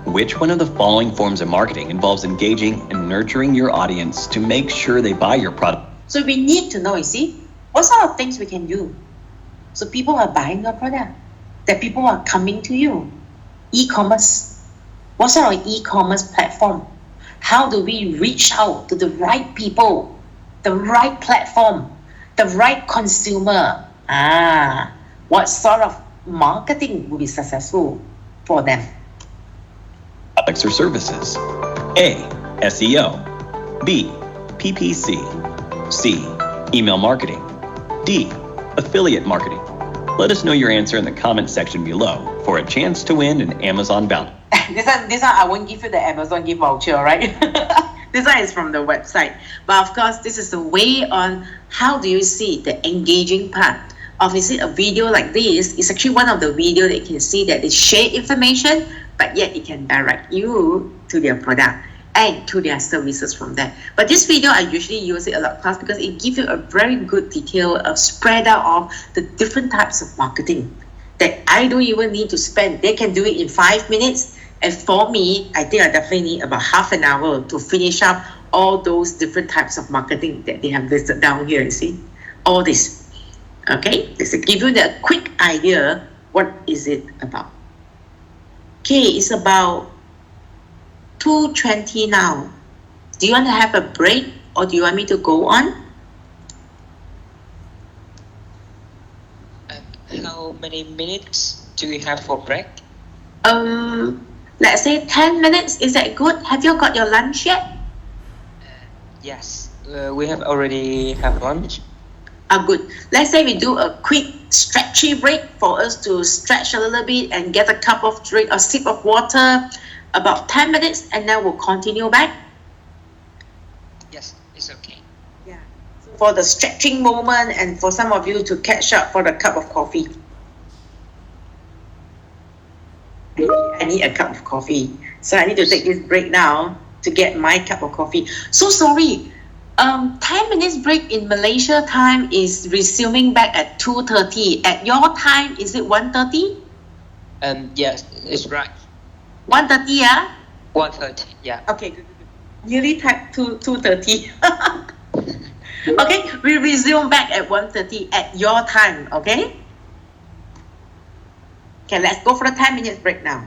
Which one of the following forms of marketing involves engaging and nurturing your audience to make sure they buy your product? So we need to know, you see, what sort of things we can do. So people are buying your product, that people are coming to you. E-commerce. What sort of e-commerce platform? How do we reach out to the right people, the right platform, the right consumer? What sort of marketing will be successful for them? Products or services. A. SEO. B. PPC. C. Email marketing. D. Affiliate marketing. Let us know your answer in the comment section below for a chance to win an Amazon bounty. This one I won't give you the Amazon gift voucher, right? This one is from the website. But of course, this is the way on how do you see the engaging part. Obviously, a video like this is actually one of the videos that you can see that they share information, but yet it can direct you to their product and to their services from there. But this video, I usually use it a lot class because it gives you a very good detail of spread out of the different types of marketing that I don't even need to spend. They can do it in 5 minutes. And for me, I think I definitely need about half an hour to finish up all those different types of marketing that they have listed down here, you see. All this. Okay, just to give you the quick idea, what is it about? Okay, it's about 2:20 now. Do you want to have a break or do you want me to go on? How many minutes do we have for break? Let's say 10 minutes. Is that good? Have you got your lunch yet? Yes, we have already have lunch. Good. Let's say we do a quick stretchy break for us to stretch a little bit and get a cup of drink, a sip of water, about 10 minutes, and then we'll continue back. Yes, it's okay. Yeah. So for the stretching moment and for some of you to catch up for the cup of coffee. I need a cup of coffee. So I need to take this break now to get my cup of coffee. So sorry. 10 minutes break in Malaysia time is resuming back at 2:30. At your time, is it 1:30? Yes, it's right. 1:30, yeah? 1:30. Yeah. Okay, good. Nearly type 2:30. Okay, we resume back at 1:30 at your time, okay? Okay, let's go for a 10 minutes break now.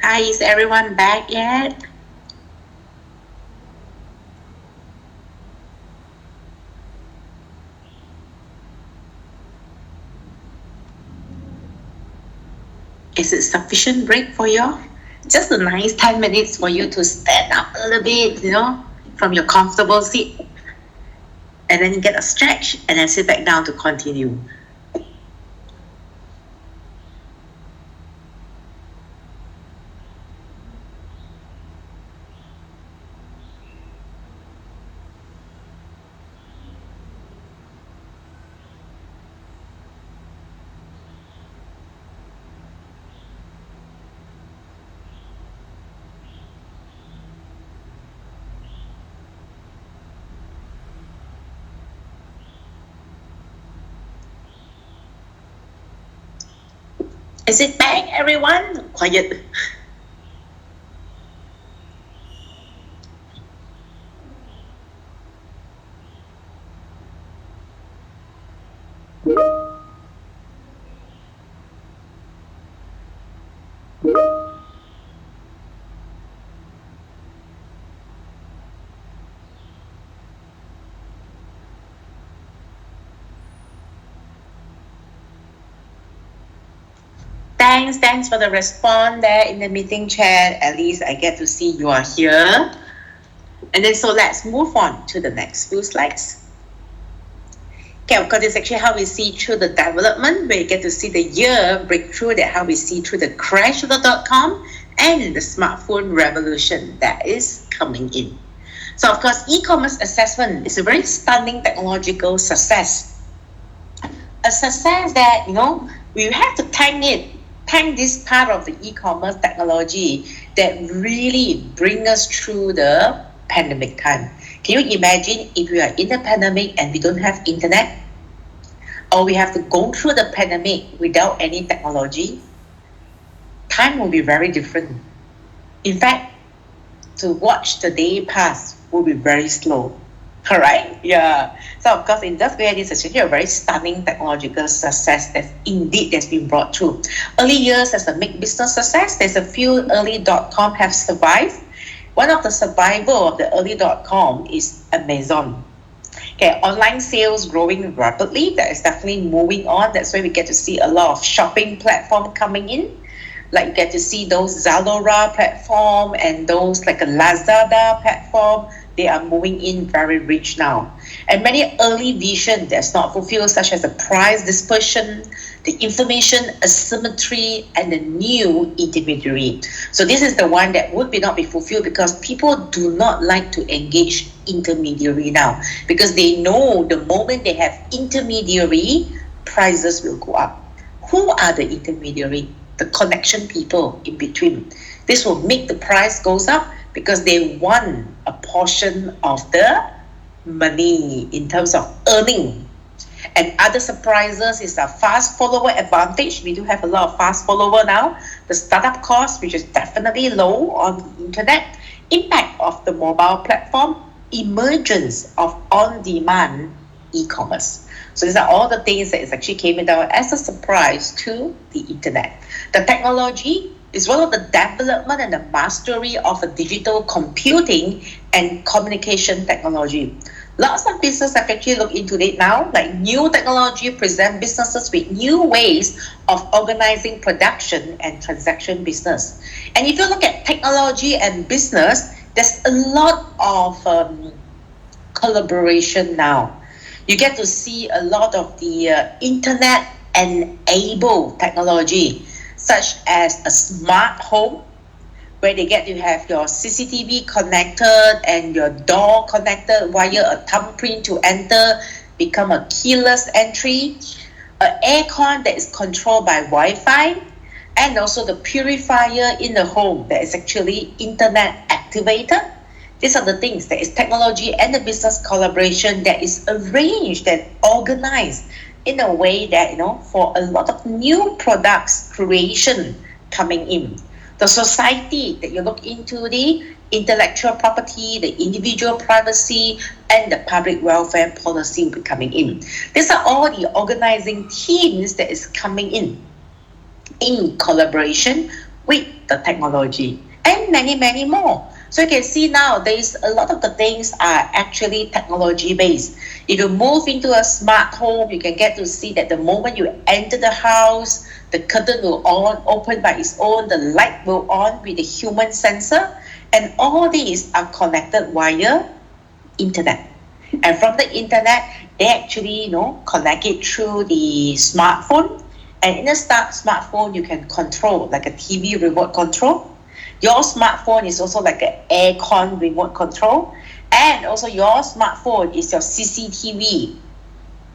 Hi, is everyone back yet? Is it sufficient break for you? Just a nice 10 minutes for you to stand up a little bit, from your comfortable seat. And then you get a stretch and then sit back down to continue. Is it back, everyone? Quiet. Thanks for the response there in the meeting chat. At least I get to see you are here. And then so let's move on to the next few slides. Okay, of course, this is actually how we see through the development, where you get to see the year breakthrough, that how we see through the crash of the .com and the smartphone revolution that is coming in. So of course, e-commerce assessment is a very stunning technological success. A success that, we have to thank this part of the e-commerce technology that really bring us through the pandemic time. Can you imagine if we are in the pandemic and we don't have internet? Or we have to go through the pandemic without any technology? Time will be very different. In fact, to watch the day pass will be very slow. Correct? Yeah. So of course, in that way, this is actually a very stunning technological success that's been brought through. Early years as a big business success, there's a few early .com have survived. One of the survival of the early .com is Amazon. Okay, online sales growing rapidly. That is definitely moving on. That's why we get to see a lot of shopping platform coming in. Like you get to see those Zalora platform and those like a Lazada platform. They are moving in very rich now. And many early vision that's not fulfilled, such as the price dispersion, the information asymmetry, and the new intermediary. So this is the one that would not be fulfilled because people do not like to engage intermediary now, because they know the moment they have intermediary, prices will go up. Who are the intermediary? The connection people in between. This will make the price goes up because they want a portion of the money in terms of earning. And other surprises is a fast follower advantage. We do have a lot of fast follower now. The startup cost, which is definitely low on the internet. Impact of the mobile platform. Emergence of on-demand e-commerce. So these are all the things that is actually came down as a surprise to the internet. The technology is one of the development and the mastery of a digital computing and communication technology. Lots of businesses have actually looked into it now, like new technology present businesses with new ways of organizing production and transaction business. And if you look at technology and business, there's a lot of collaboration now. You get to see a lot of the internet-enabled technology, such as a smart home, where they get to have your CCTV connected and your door connected via a thumbprint to enter, become a keyless entry, an aircon that is controlled by Wi-Fi, and also the purifier in the home that is actually internet activated. These are the things that is technology and the business collaboration that is arranged and organized in a way that, for a lot of new products creation coming in. The society that you look into, the intellectual property, the individual privacy, and the public welfare policy will be coming in. These are all the organizing teams that is coming in collaboration with the technology, and many, many more. So you can see nowadays a lot of the things are actually technology based. If you move into a smart home, you can get to see that the moment you enter the house, the curtain will open by its own, the light will on with the human sensor, and all these are connected via internet. And from the internet, they actually connect it through the smartphone. And in the smartphone, you can control like a TV remote control. Your smartphone is also like an aircon remote control. And also your smartphone is your CCTV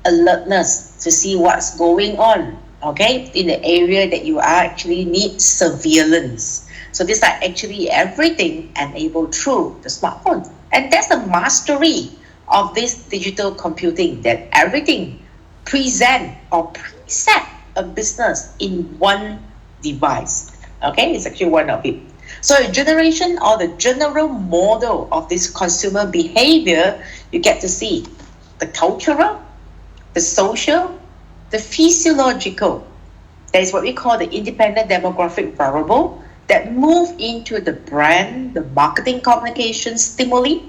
alertness to see what's going on, okay, in the area that you are actually need surveillance. So these are actually everything enabled through the smartphone. And that's the mastery of this digital computing, that everything present or preset a business in one device. Okay, it's actually one of it. So a generation or the general model of this consumer behavior, you get to see the cultural, the social, the physiological. That is what we call the independent demographic variable that move into the brand, the marketing communication stimuli,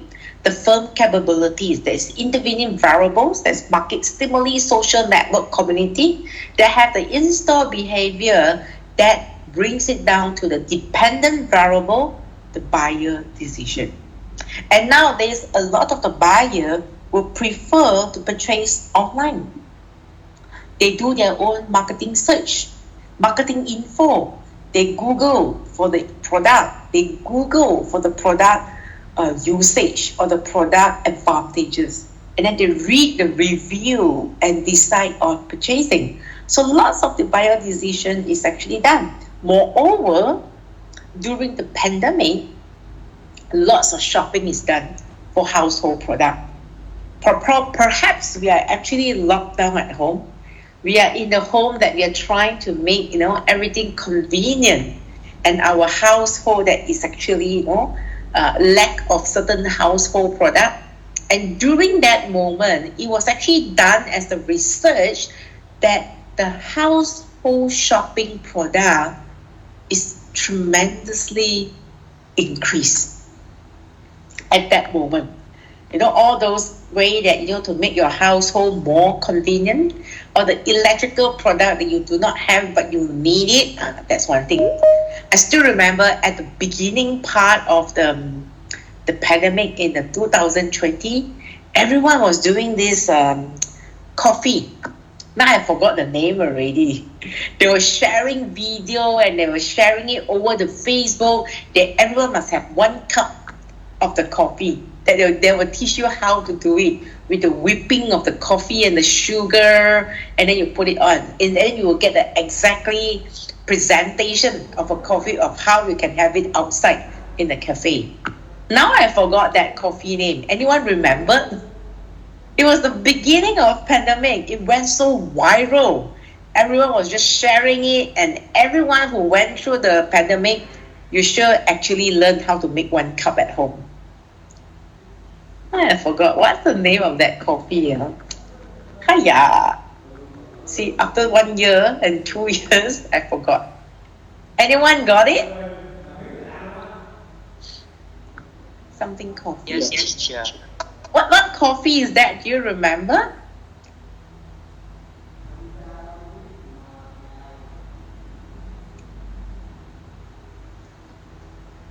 the firm capabilities. There's intervening variables, there's market stimuli, social network community that have the in-store behavior that brings it down to the dependent variable, the buyer decision. And nowadays, a lot of the buyer will prefer to purchase online. They do their own marketing search, marketing info. They Google for the product. They Google for the product usage or the product advantages. And then they read the review and decide on purchasing. So lots of the buyer decision is actually done. Moreover, during the pandemic, lots of shopping is done for household product. Perhaps we are actually locked down at home. We are in the home that we are trying to make, everything convenient, and our household that is actually, lack of certain household product. And during that moment, it was actually done as the research that the household shopping product is tremendously increased at that moment. All those ways that, to make your household more convenient, or the electrical product that you do not have but you need it, that's one thing. I still remember at the beginning part of the pandemic in the 2020, everyone was doing this coffee. Now I forgot the name already. They were sharing video and they were sharing it over the Facebook. Everyone must have 1 cup of the coffee. That they will teach you how to do it with the whipping of the coffee and the sugar, and then you put it on, and then you will get the exactly presentation of a coffee of how you can have it outside in the cafe. Now I forgot that coffee name. Anyone remember? It was the beginning of pandemic. It went so viral. Everyone was just sharing it, and everyone who went through the pandemic, you sure actually learned how to make 1 cup at home. I forgot what's the name of that coffee. Hiya. See, after 1 year and 2 years, I forgot. Anyone got it? Something coffee. Yes, teacher. What coffee is that? Do you remember?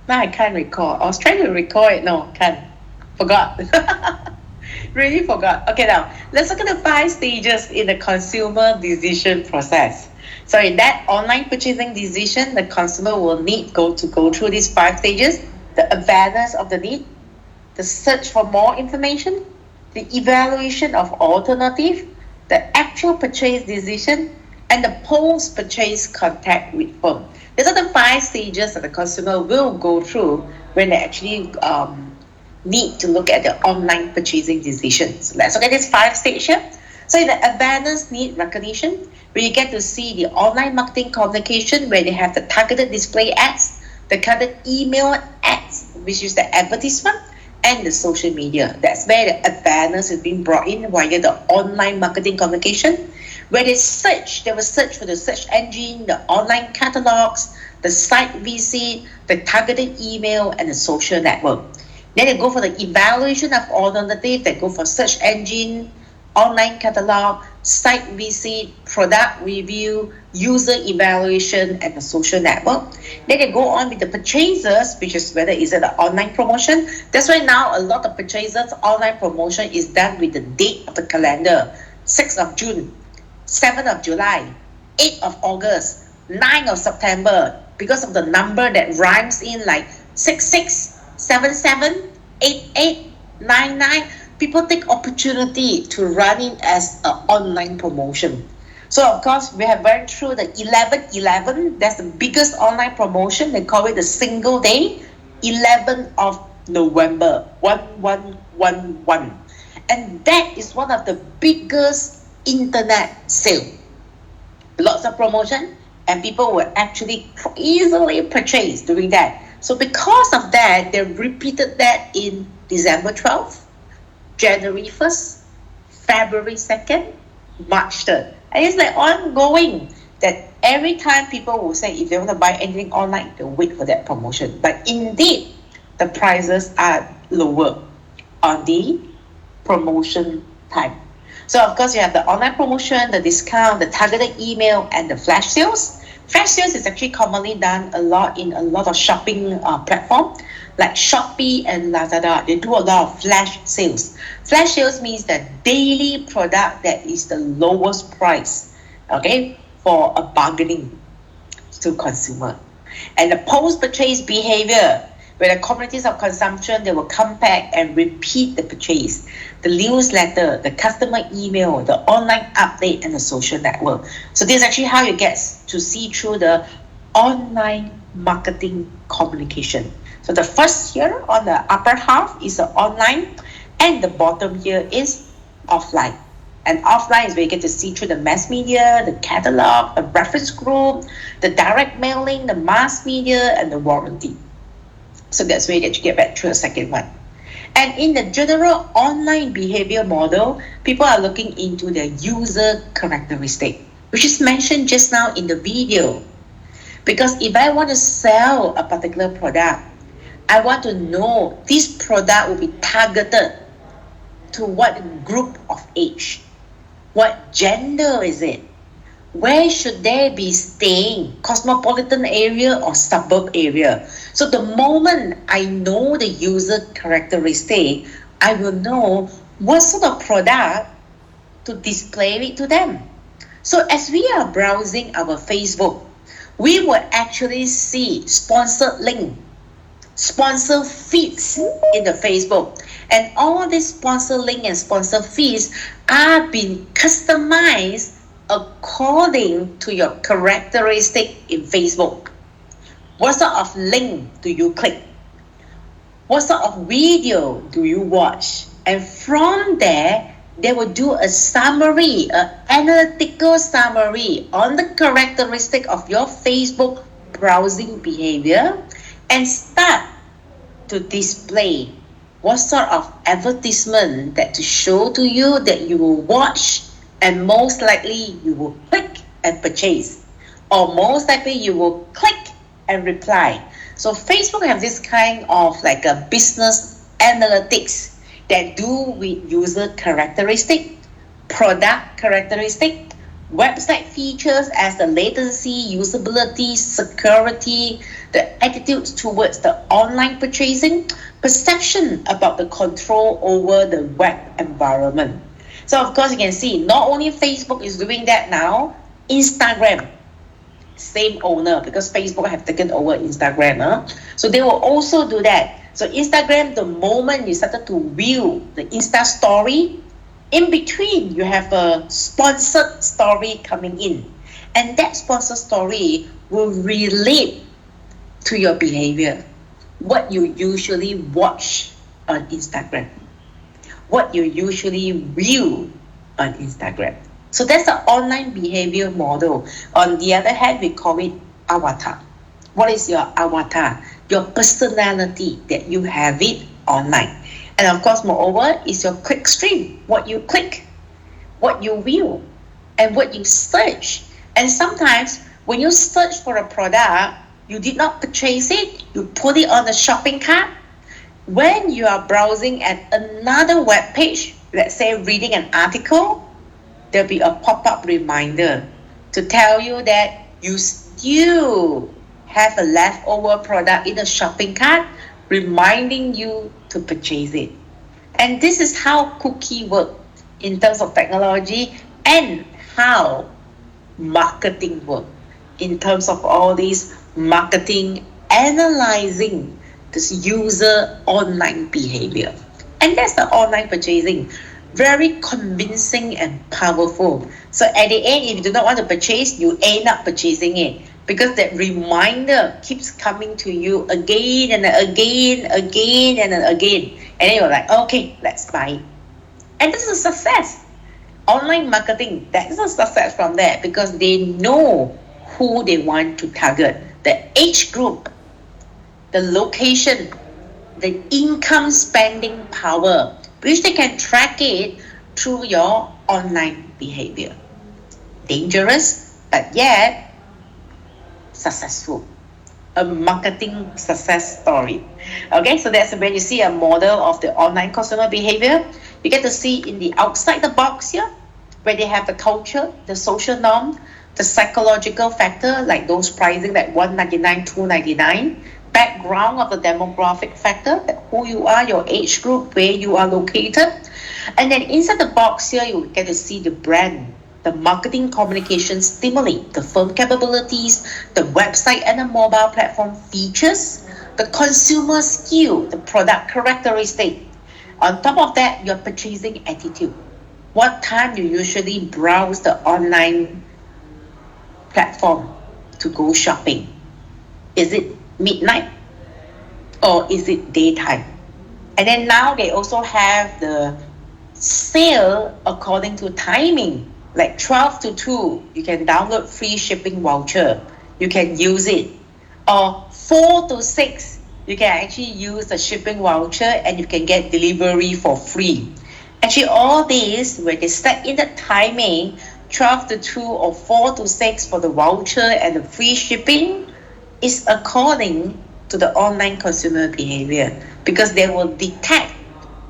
Now I can't recall. I was trying to recall it. No, can't. Forgot. Really forgot. Okay, now let's look at the 5 stages in the consumer decision process. So in that online purchasing decision, the consumer will need go through these 5 stages: the awareness of the need, the search for more information, the evaluation of alternative, the actual purchase decision, and the post-purchase contact with firm. These are the 5 stages that the consumer will go through when they actually need to look at the online purchasing decisions. So let's look at this 5 stage here. So in the awareness need recognition, where you get to see the online marketing communication, where they have the targeted display ads, the targeted email ads, which is the advertisement, and the social media. That's where the awareness is being brought in via the online marketing communication. Where they will search for the search engine, the online catalogs, the site visit, the targeted email, and the social network. Then they go for the evaluation of alternative. They go for search engine, online catalog, site visit, product review, user evaluation, and the social network. Then they go on with the purchases, which is whether is it an online promotion. That's why now a lot of purchases online promotion is done with the date of the calendar, 6th of June, 7th of July, 8th of August, 9th of September, because of the number that rhymes in like 66, 77, 88, 99. People take opportunity to run it as an online promotion. So of course, we have went through the 11/11. That's the biggest online promotion. They call it the single day, 11th of November, 1111. And that is one of the biggest internet sale. Lots of promotion, and people will actually easily purchase during that. So because of that, they repeated that in December 12th, January 1st, February 2nd, March 3rd. And it's like ongoing that every time people will say if they want to buy anything online, they'll wait for that promotion. But indeed, the prices are lower on the promotion time. So of course, you have the online promotion, the discount, the targeted email, and the flash sales. Flash sales is actually commonly done a lot in a lot of shopping platforms like Shopee and Lazada. They do a lot of flash sales. Flash sales means the daily product that is the lowest price, okay, for a bargaining to consumer. And the post-purchase behavior, where the communities of consumption, they will come back and repeat the purchase. The newsletter, the customer email, the online update, and the social network. So this is actually how you get to see through the online marketing communication. So the first here on the upper half is the online, and the bottom here is offline. And offline is where you get to see through the mass media, the catalog, the reference group, the direct mailing, the mass media, and the warranty. So that's where you get to get back to the second one. And in the general online behavior model, people are looking into their user characteristic, which is mentioned just now in the video. Because if I want to sell a particular product, I want to know this product will be targeted to what group of age, what gender is it, where should they be staying, cosmopolitan area or suburb area. So the moment I know the user characteristic, I will know what sort of product to display it to them. So as we are browsing our Facebook, we will actually see sponsored link, sponsor feeds in the Facebook. And all these sponsor link and sponsor feeds are being customized according to your characteristic in Facebook. What sort of link do you click? What sort of video do you watch? And from there, they will do a summary, an analytical summary on the characteristic of your Facebook browsing behavior and start to display what sort of advertisement that to show to you that you will watch, and most likely you will click and purchase, or most likely you will click and reply. So Facebook have this kind of like a business analytics that do with user characteristic, product characteristic, website features as the latency, usability, security, the attitudes towards the online purchasing, perception about the control over the web environment. So of course you can see not only Facebook is doing that now, Instagram, same owner, because Facebook have taken over Instagram. So they will also do that. So Instagram, the moment you started to view the Insta story, in between you have a sponsored story coming in. And that sponsored story will relate to your behavior. What you usually watch on Instagram. What you usually view on Instagram. So that's the online behavior model. On the other hand, we call it avatar. What is your avatar? Your personality that you have it online. And of course, moreover, is your click stream. What you click, what you view, and what you search. And sometimes when you search for a product, you did not purchase it, you put it on the shopping cart. When you are browsing at another web page, let's say reading an article, there'll be a pop-up reminder to tell you that you still have a leftover product in the shopping cart, reminding you to purchase it. And this is how cookie work in terms of technology, and how marketing work in terms of all these marketing analyzing this user online behavior. And that's the online purchasing. Very convincing and powerful. So at the end, if you do not want to purchase, you end up purchasing it, because that reminder keeps coming to you again and again and again. And then you're like, okay, let's buy it. And this is a success. Online marketing, that is a success from there, because they know who they want to target, the age group, the location, the income spending power, which they can track it through your online behavior. Dangerous, but yet successful. A marketing success story. Okay, so that's when you see a model of the online consumer behavior. You get to see in the outside the box here, where they have the culture, the social norm, the psychological factor, like those pricing like $199, $299, background of the demographic factor, that who you are, your age group, where you are located. And then inside the box here, you get to see the brand, the marketing communication stimuli, the firm capabilities, the website and the mobile platform features, the consumer skill, the product characteristic. On top of that, your purchasing attitude. What time you usually browse the online platform to go shopping? Is it midnight or is it daytime? And then now they also have the sale according to timing, like 12 to 2, you can download free shipping voucher, you can use it. Or 4 to 6, you can actually use the shipping voucher and you can get delivery for free. Actually, all these, when they set in the timing, 12 to 2 or 4 to 6 for the voucher and the free shipping, is according to the online consumer behavior, because they will detect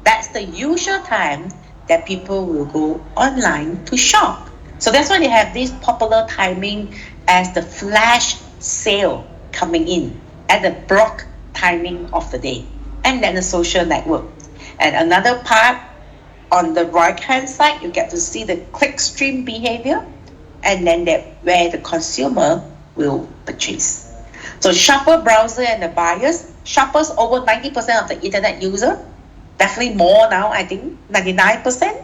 that's the usual time that people will go online to shop. So that's why they have this popular timing as the flash sale coming in at the block timing of the day, and then the social network. And another part, on the right hand side, you get to see the clickstream behavior, and then that where the consumer will purchase. So shopper, browser, and the buyers. Shoppers, over 90% of the internet user, definitely more now, I think 99%.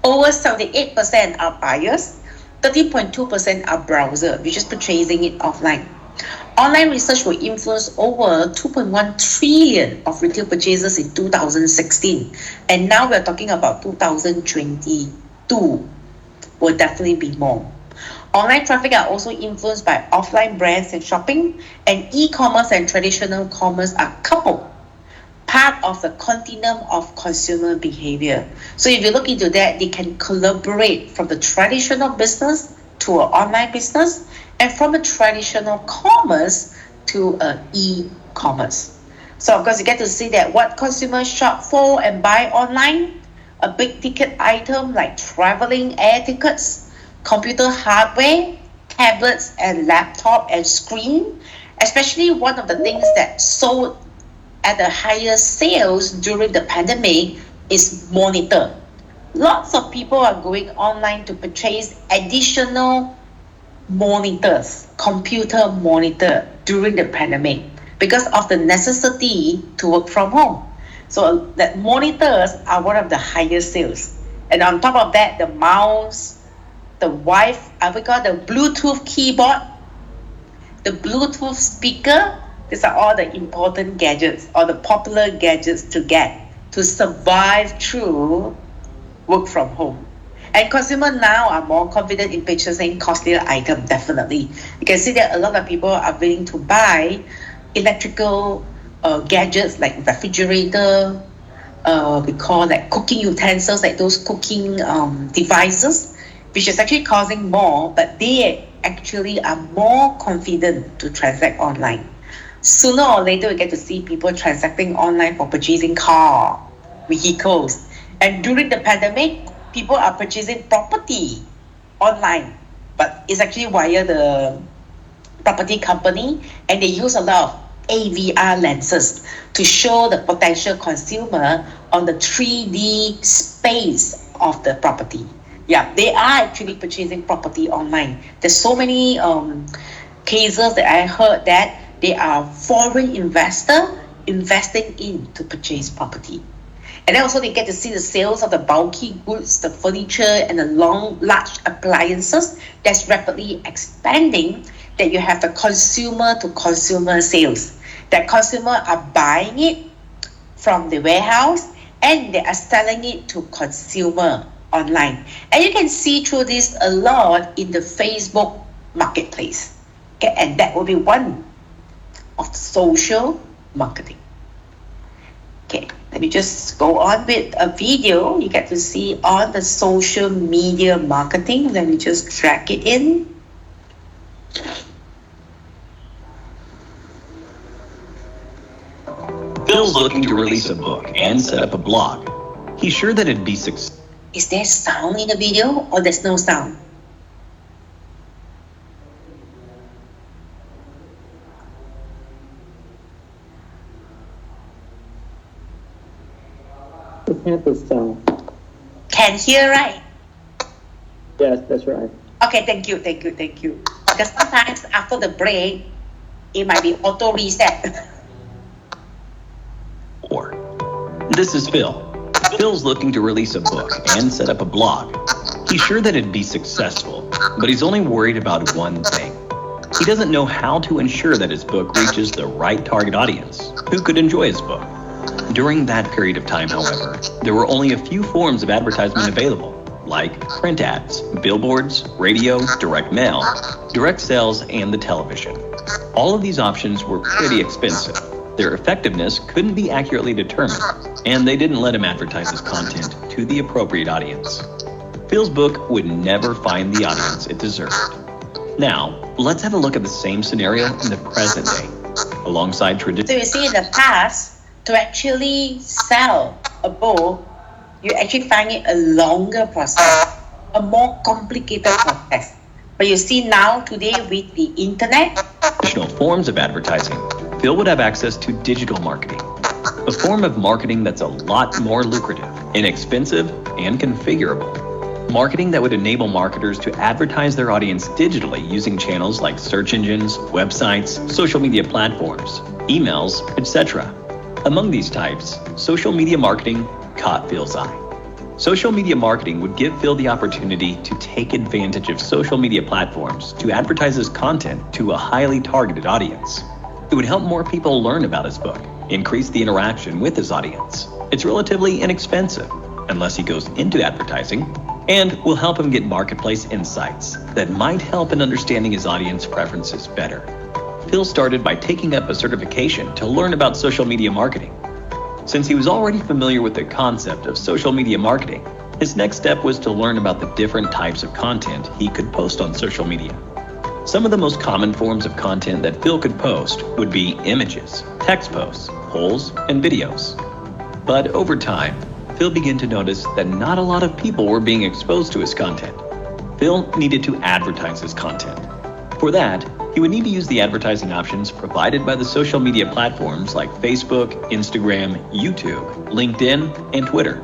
Over 78% are buyers, 30.2% are browser, which is purchasing it offline. Online research will influence over 2.1 trillion of retail purchases in 2016. And now we're talking about 2022. Will definitely be more. Online traffic are also influenced by offline brands and shopping, and e-commerce and traditional commerce are coupled, part of the continuum of consumer behavior. So if you look into that, they can collaborate from the traditional business to an online business, and from a traditional commerce to an e-commerce. So of course you get to see that what consumers shop for and buy online, a big ticket item like traveling air tickets, computer hardware, tablets and laptop and screen. Especially one of the things that sold at the highest sales during the pandemic is monitor. Lots of people are going online to purchase additional monitors, computer monitor during the pandemic, because of the necessity to work from home. So that monitors are one of the highest sales. And on top of that, the mouse, the we call the Bluetooth keyboard, the Bluetooth speaker. These are all the important gadgets or the popular gadgets to get to survive through work from home. And consumers now are more confident in purchasing costlier items, definitely. You can see that a lot of people are willing to buy electrical gadgets like refrigerator, we call like cooking utensils, like those cooking devices. which is actually causing more, but they actually are more confident to transact online. Sooner or later, we get to see people transacting online for purchasing car, vehicles. And during the pandemic, people are purchasing property online, but it's actually via the property company, and they use a lot of AVR lenses to show the potential consumer on the 3D space of the property. Yeah, they are actually purchasing property online. There's so many cases that I heard that they are foreign investor investing in to purchase property. And then also they get to see the sales of the bulky goods, the furniture, and the large appliances that's rapidly expanding, that you have the consumer to consumer sales. That consumer are buying it from the warehouse and they are selling it to consumer online. And you can see through this a lot in the Facebook marketplace. Okay, and that will be one of the social marketing. Okay, let me just go on with a video you get to see on the social media marketing. Let me just drag it in. Phil's looking to release a book and set up a blog. He's sure that it'd be successful. Is there sound in the video or there's no sound? It has the sound. Can hear, right? Yes, that's right. Okay, thank you. Because sometimes after the break, it might be auto reset. This is Phil. Phil's looking to release a book and set up a blog. He's sure that it'd be successful, but he's only worried about one thing. He doesn't know how to ensure that his book reaches the right target audience who could enjoy his book. During that period of time, however, there were only a few forms of advertisement available, like print ads, billboards, radio, direct mail, direct sales, and the television. All of these options were pretty expensive. Their effectiveness couldn't be accurately determined, and they didn't let him advertise his content to the appropriate audience. Phil's book would never find the audience it deserved. Now, let's have a look at the same scenario in the present day. Alongside traditional... So you see, in the past, to actually sell a book, you actually find it a longer process, a more complicated process. But you see now, today, with the internet, forms of advertising, Phil would have access to digital marketing, a form of marketing that's a lot more lucrative, inexpensive, and configurable. Marketing that would enable marketers to advertise their audience digitally using channels like search engines, websites, social media platforms, emails, etc. Among these types, social media marketing caught Phil's eye. Social media marketing would give Phil the opportunity to take advantage of social media platforms to advertise his content to a highly targeted audience. It would help more people learn about his book, increase the interaction with his audience. It's relatively inexpensive, unless he goes into advertising, and will help him get marketplace insights that might help in understanding his audience preferences better. Phil started by taking up a certification to learn about social media marketing. Since he was already familiar with the concept of social media marketing, his next step was to learn about the different types of content he could post on social media. Some of the most common forms of content that Phil could post would be images, text posts, polls, and videos. But over time, Phil began to notice that not a lot of people were being exposed to his content. Phil needed to advertise his content. For that, he would need to use the advertising options provided by the social media platforms like Facebook, Instagram, YouTube, LinkedIn, and Twitter.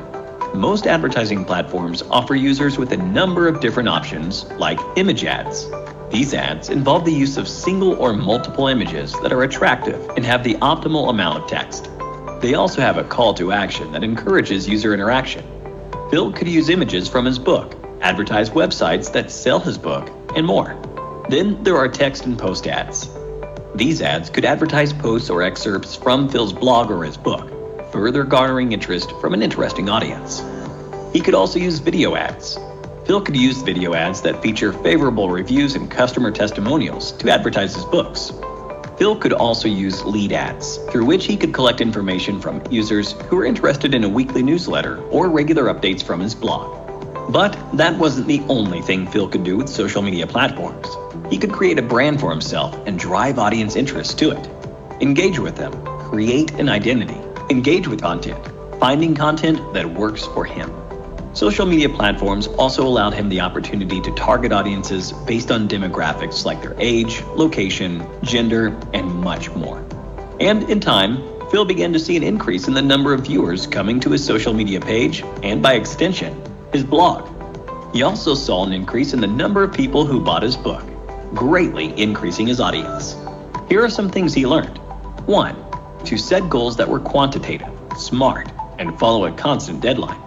Most advertising platforms offer users with a number of different options, like image ads. These ads involve the use of single or multiple images that are attractive and have the optimal amount of text. They also have a call to action that encourages user interaction. Phil could use images from his book, advertise websites that sell his book, and more. Then there are text and post ads. These ads could advertise posts or excerpts from Phil's blog or his book, further garnering interest from an interesting audience. He could also use video ads. Phil could use video ads that feature favorable reviews and customer testimonials to advertise his books. Phil could also use lead ads, through which he could collect information from users who are interested in a weekly newsletter or regular updates from his blog. But that wasn't the only thing Phil could do with social media platforms. He could create a brand for himself and drive audience interest to it. Engage with them, create an identity, engage with content, finding content that works for him. Social media platforms also allowed him the opportunity to target audiences based on demographics like their age, location, gender, and much more. And in time, Phil began to see an increase in the number of viewers coming to his social media page and, by extension, his blog. He also saw an increase in the number of people who bought his book, greatly increasing his audience. Here are some things he learned. 1. To set goals that were quantitative, smart, and follow a constant deadline.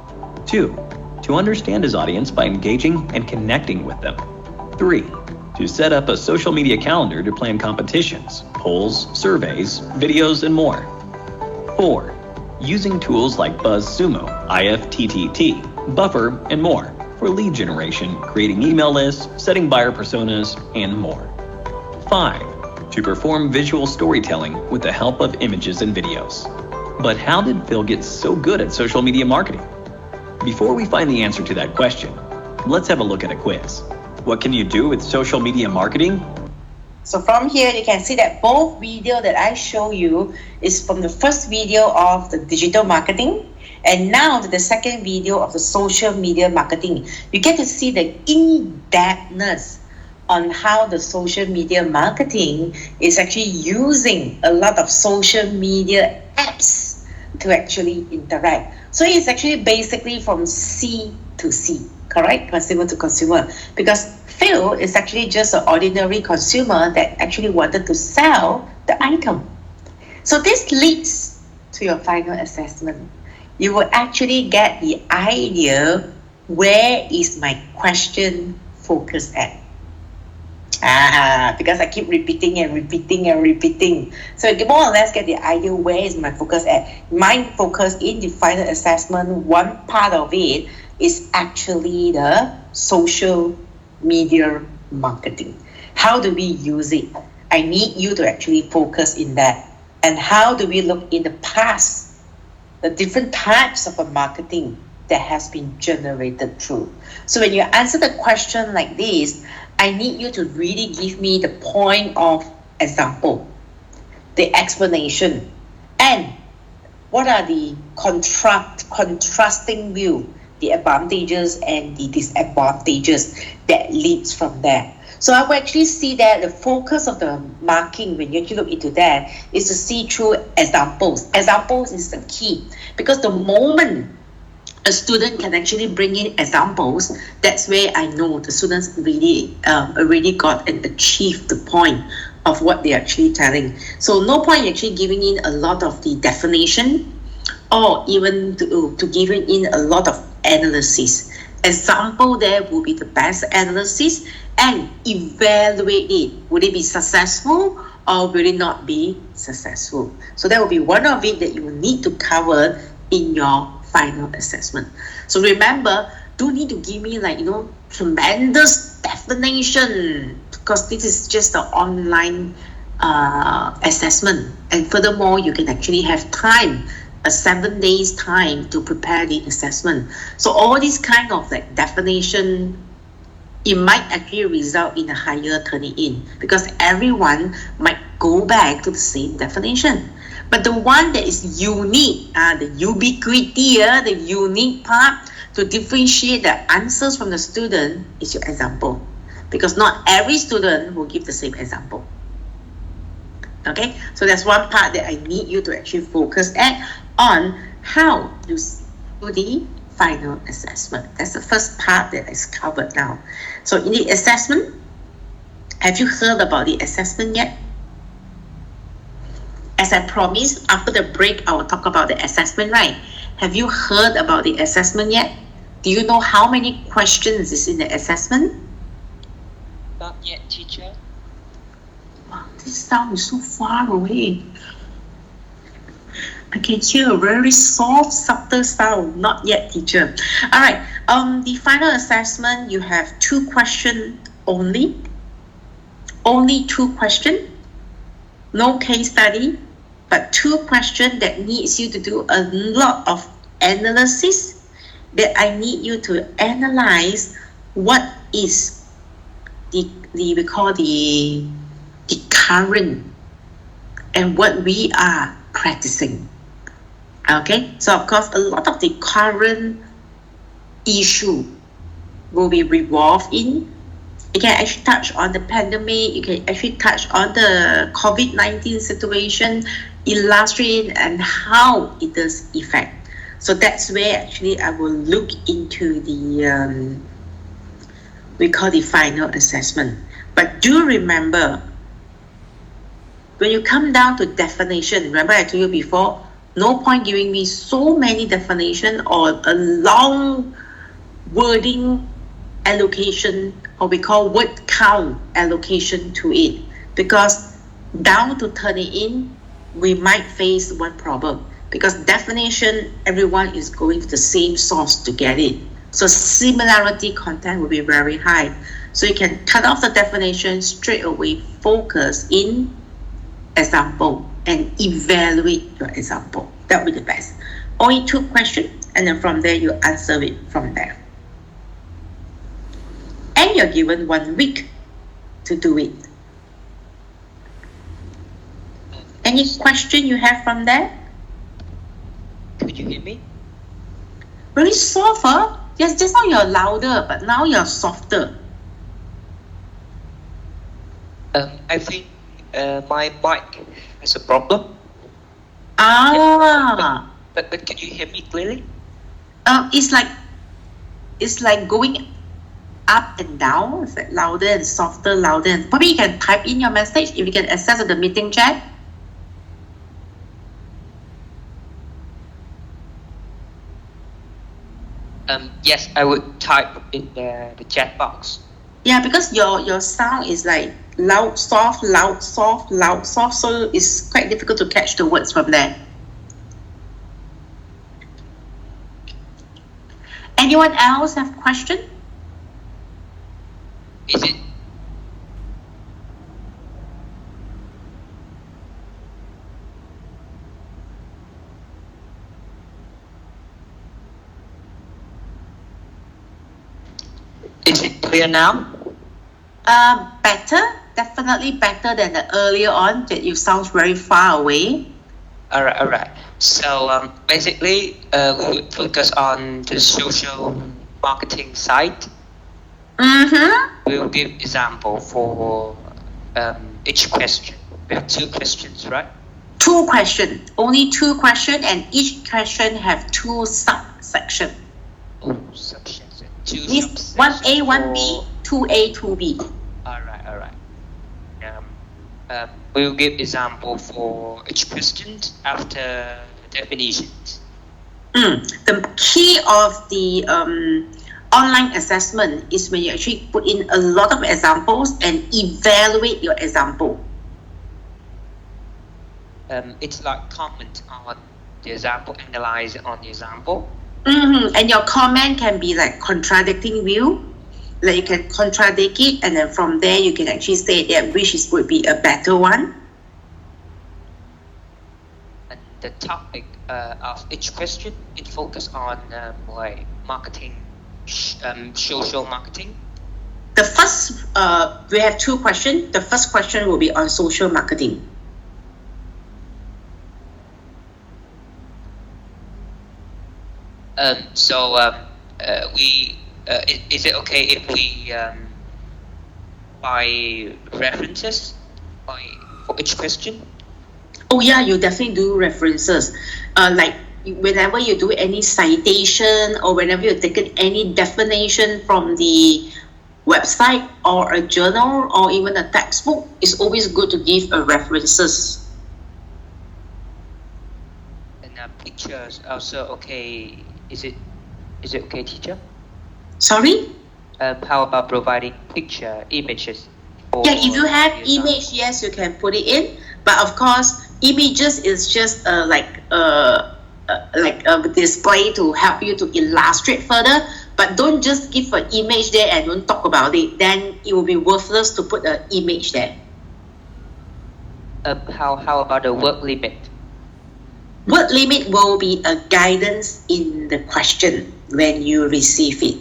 2. To understand his audience by engaging and connecting with them. 3. To set up a social media calendar to plan competitions, polls, surveys, videos, and more. 4. Using tools like BuzzSumo, IFTTT, Buffer, and more for lead generation, creating email lists, setting buyer personas, and more. 5. To perform visual storytelling with the help of images and videos. But how did Phil get so good at social media marketing? Before we find the answer to that question, let's have a look at a quiz. What can you do with social media marketing? So from here, you can see that both video that I show you is from the first video of the digital marketing, and now the second video of the social media marketing. You get to see the in-depthness on how the social media marketing is actually using a lot of social media apps to actually interact. So it's actually basically from C to C, correct? Consumer to consumer. Because Phil is actually just an ordinary consumer that actually wanted to sell the item. So this leads to your final assessment. You will actually get the idea, where is my question focused at? Because I keep repeating and repeating and repeating. So you more or less get the idea, where is my focus at. My focus in the final assessment, one part of it is actually the social media marketing. How do we use it? I need you to actually focus in that. And how do we look in the past, the different types of a marketing that has been generated through. So when you answer the question like this, I need you to really give me the point of example, the explanation, and what are the contrasting view, the advantages and the disadvantages that leads from there. So I will actually see that the focus of the marking, when you actually look into that, is to see through examples. Examples is the key, because the moment a student can actually bring in examples, that's where I know the students really already got and achieved the point of what they're actually telling. So no point actually giving in a lot of the definition, or even to giving in a lot of analysis. Example there will be the best analysis, and evaluate it. Would it be successful or will it not be successful? So that will be one of it that you will need to cover in your final assessment. So remember, don't need to give me tremendous definition, because this is just an online assessment. And furthermore, you can actually have time, a 7 days time to prepare the assessment. So all these kind of definition, it might actually result in a higher turning in, because everyone might go back to the same definition. But the one that is unique, the ubiquity, the unique part to differentiate the answers from the student is your example. Because not every student will give the same example. Okay, so that's one part that I need you to actually focus on how you do the final assessment. That's the first part that is covered now. So in the assessment, have you heard about the assessment yet? As I promised, after the break, I will talk about the assessment, right? Have you heard about the assessment yet? Do you know how many questions is in the assessment? Not yet, teacher. Wow, this sound is so far away. I can hear a very soft, subtle sound. Not yet, teacher. All right. The final assessment, you have 2 questions only. Only 2 questions. No case study, but 2 questions that needs you to do a lot of analysis that I need you to analyze what is we call the current and what we are practicing. Okay, so of course a lot of the current issue will be revolved in. You can actually touch on the pandemic, you can actually touch on the COVID-19 situation, illustrate and how it does affect. So that's where actually I will look into the we call the final assessment. But do remember, when you come down to definition, remember I told you before, no point giving me so many definition or a long wording allocation, or we call word count allocation to it, because down to turn it in, we might face one problem, because definition, everyone is going to the same source to get it. So similarity content will be very high. So you can cut off the definition straight away, focus in example and evaluate your example. That would be the best. Only 2 questions, and then from there you answer it from there. And you're given 1 week to do it. Any question you have from there? Could you hear me? Very soft, huh? Yes, just now you're louder, but now you're softer. I think my mic has a problem. But can you hear me clearly? It's like going up and down. It's like louder and softer, louder. And probably you can type in your message if you can access the meeting chat. Yes, I would type in the chat box. Yeah, because your sound is like loud, soft, loud, soft, loud, soft. So it's quite difficult to catch the words from there. Anyone else have question? Is it? Is it clear now? Better, definitely better than the earlier on that you sound very far away. All right. So basically, we would focus on the social marketing side. We'll give example for each question. We have 2 questions, right? 2 questions, only 2 questions, and each question have 2 subsections. Oh, sections. 2 Means subsections 1A, 1B, 2A, 2B. All right. We'll give example for each question after definitions. The key of the online assessment is when you actually put in a lot of examples and evaluate your example. It's like comment on the example, analyze on the example. And your comment can be like contradicting view. Like you can contradict it, and then from there you can actually say that which would be a better one. And the topic of each question, it focus on like marketing, social marketing. The first, we have 2 questions. The first question will be on social marketing. Is it okay if we buy references for each question? Oh yeah, you definitely do references. Like whenever you do any citation or whenever you're taking any definition from the website or a journal or even a textbook, it's always good to give a references. And pictures also okay. Is it okay, teacher? Sorry? How about providing picture, images? Yeah, if you have image, yes, you can put it in. But of course, images is just like a display to help you to illustrate further. But don't just give an image there and don't talk about it. Then it will be worthless to put an image there. How about the word limit? Word limit will be a guidance in the question when you receive it.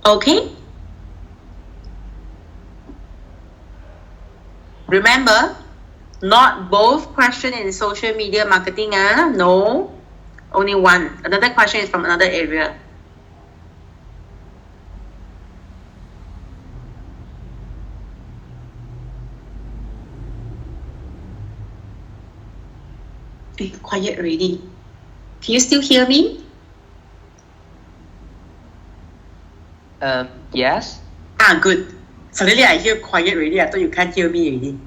Okay? Remember, not both question in social media marketing. No, only one. Another question is from another area. Quiet already. Can you still hear me? Yes. Good. Suddenly I hear quiet already. I thought you can't hear me already.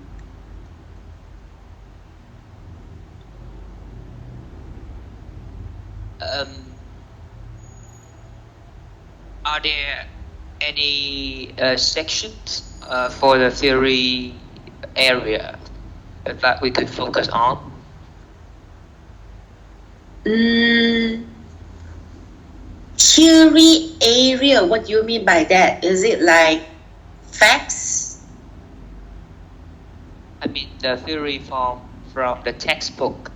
Are there any sections for the theory area that we could focus on? Theory area, what do you mean by that? Is it like facts? I mean the theory from the textbook.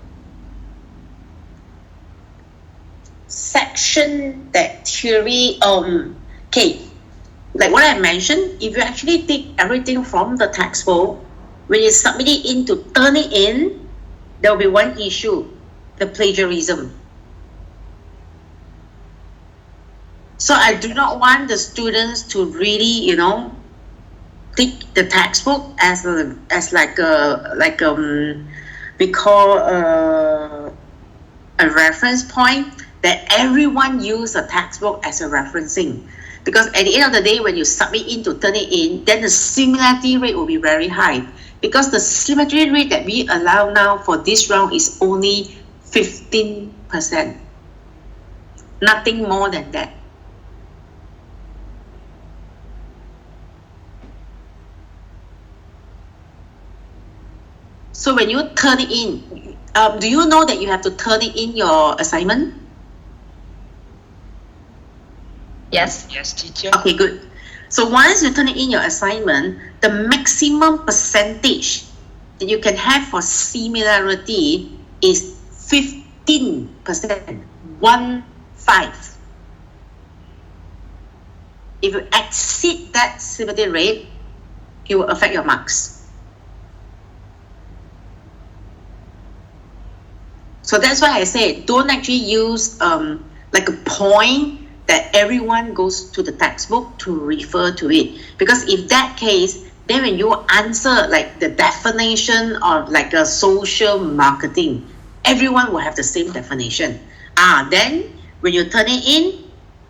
Section that theory, okay, like what I mentioned, if you actually take everything from the textbook, when you submit it in to turn it in, there will be one issue, the plagiarism. So I do not want the students to really, take the textbook as we call a reference point, that everyone use a textbook as a referencing. Because at the end of the day, when you submit in to turn it in, then the similarity rate will be very high. Because the similarity rate that we allow now for this round is only 15%. Nothing more than that. So when you turn it in, do you know that you have to turn it in your assignment? Yes. Yes, teacher. Okay, good. So once you turn it in your assignment, the maximum percentage that you can have for similarity is 15%, 15. If you exceed that similarity rate, it will affect your marks. So that's why I say don't actually use like a point that everyone goes to the textbook to refer to it. Because if that case, then when you answer like the definition of like a social marketing, everyone will have the same definition. Then when you turn it in,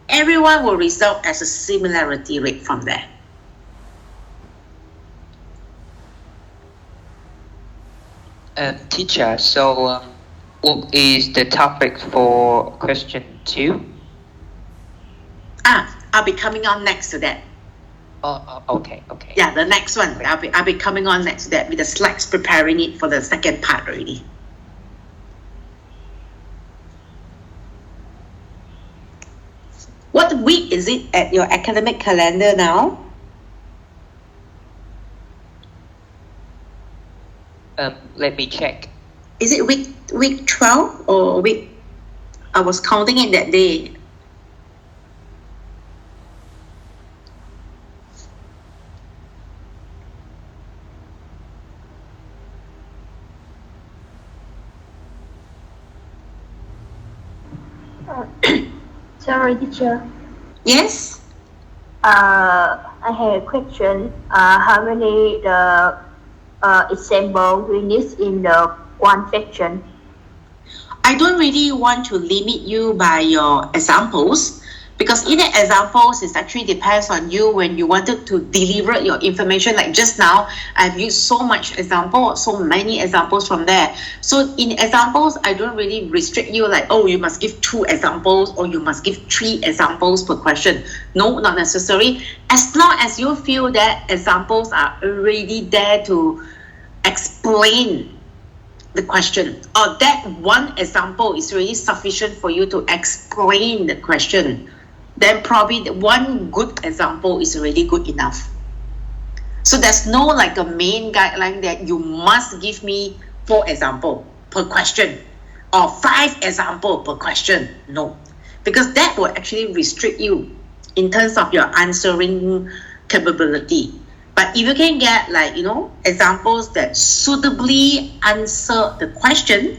everyone will result as a similarity rate from there. Teacher, so what is the topic for question 2? I'll be coming on next to that. Okay. Yeah, the next one. I'll be coming on next to that with the slides, preparing it for the second part already. What week is it at your academic calendar now? Let me check. Is it week 12 or week? I was counting it that day. Sorry, teacher. Yes? I have a question. How many example we need in the one section? I don't really want to limit you by your examples, because in the examples, it actually depends on you when you wanted to deliver your information. Like just now, I've used so many examples from there. So in examples, I don't really restrict you like, oh, you must give 2 examples or you must give 3 examples per question. No, not necessary. As long as you feel that examples are already there to explain the question, or that one example is really sufficient for you to explain the question, then probably the one good example is already good enough. So there's no like a main guideline that you must give me 4 examples per question or 5 examples per question. No, because that will actually restrict you in terms of your answering capability. But if you can get like, examples that suitably answer the question,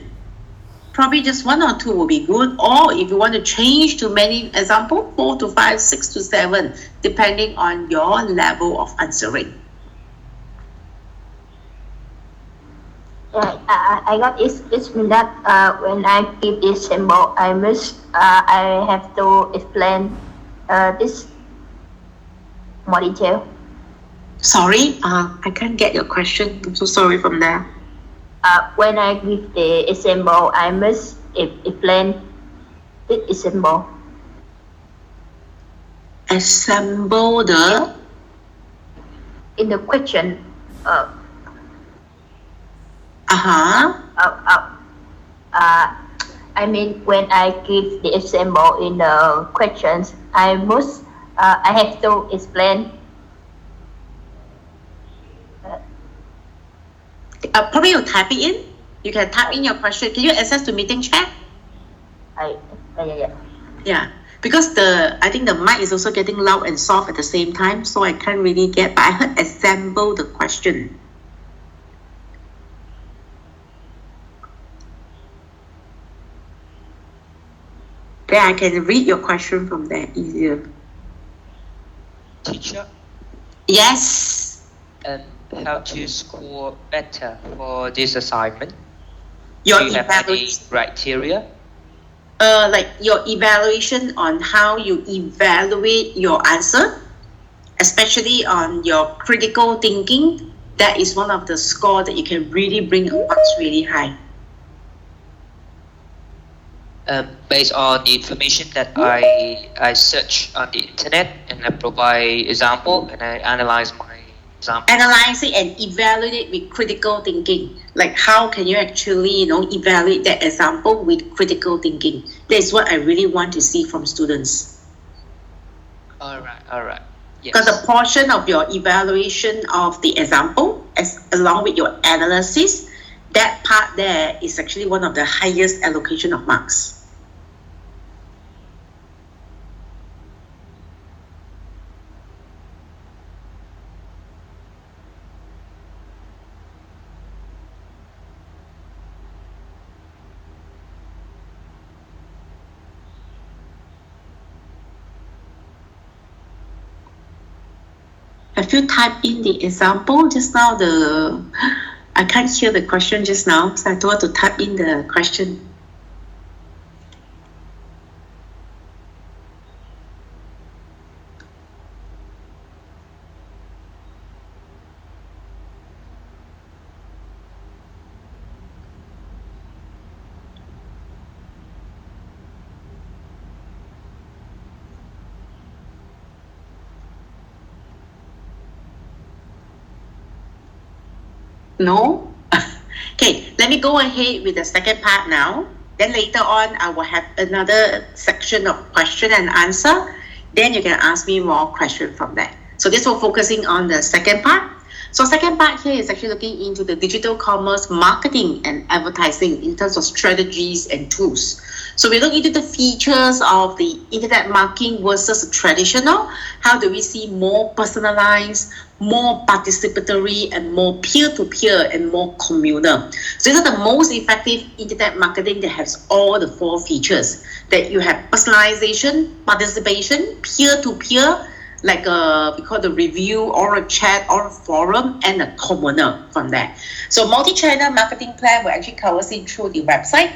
probably just 1 or 2 will be good. Or if you want to change to many examples, 4 to 5, 6 to 7, depending on your level of answering. Yeah, I got it. It's mean that when I give this symbol, I have to explain this more detail. Sorry, I can't get your question. I'm so sorry from there. When I give the example, I must explain this example. Assemble the... In the question, I mean, when I give the example in the questions, I have to explain. Probably you type it in. You can type in your question. Can you access to meeting chat? Yeah. Yeah, because I think the mic is also getting loud and soft at the same time, so I can't really get. But I heard assemble the question. Then I can read your question from there easier. Teacher, Yes. how to score better for this assignment? Your Do you have any evaluation, criteria? like your evaluation on how you evaluate your answer, especially on your critical thinking. That is one of the score that you can really bring marks really high. Based on the information that I search on the internet, and I provide example, and I analyze my example. Analyze it and evaluate it with critical thinking. Like how can you actually, evaluate that example with critical thinking? That is what I really want to see from students. All right. Yes. Because the portion of your evaluation of the example, along with your analysis, that part there is actually one of the highest allocation of marks. Have you typed in the example just now? I can't hear the question just now, so I thought to type in the question. No? Okay, let me go ahead with the second part now. Then later on, I will have another section of question and answer. Then you can ask me more questions from there. So this will focusing on the second part. So second part here is actually looking into the digital commerce marketing and advertising in terms of strategies and tools. So we look into the features of the internet marketing versus traditional. How do we see more personalized, more participatory, and more peer-to-peer and more communal? So these are the most effective internet marketing that has all the 4 features. That you have personalization, participation, peer-to-peer, like we call the review or a chat or a forum, and a commoner from there. So multi-channel marketing plan will actually cover it through the website.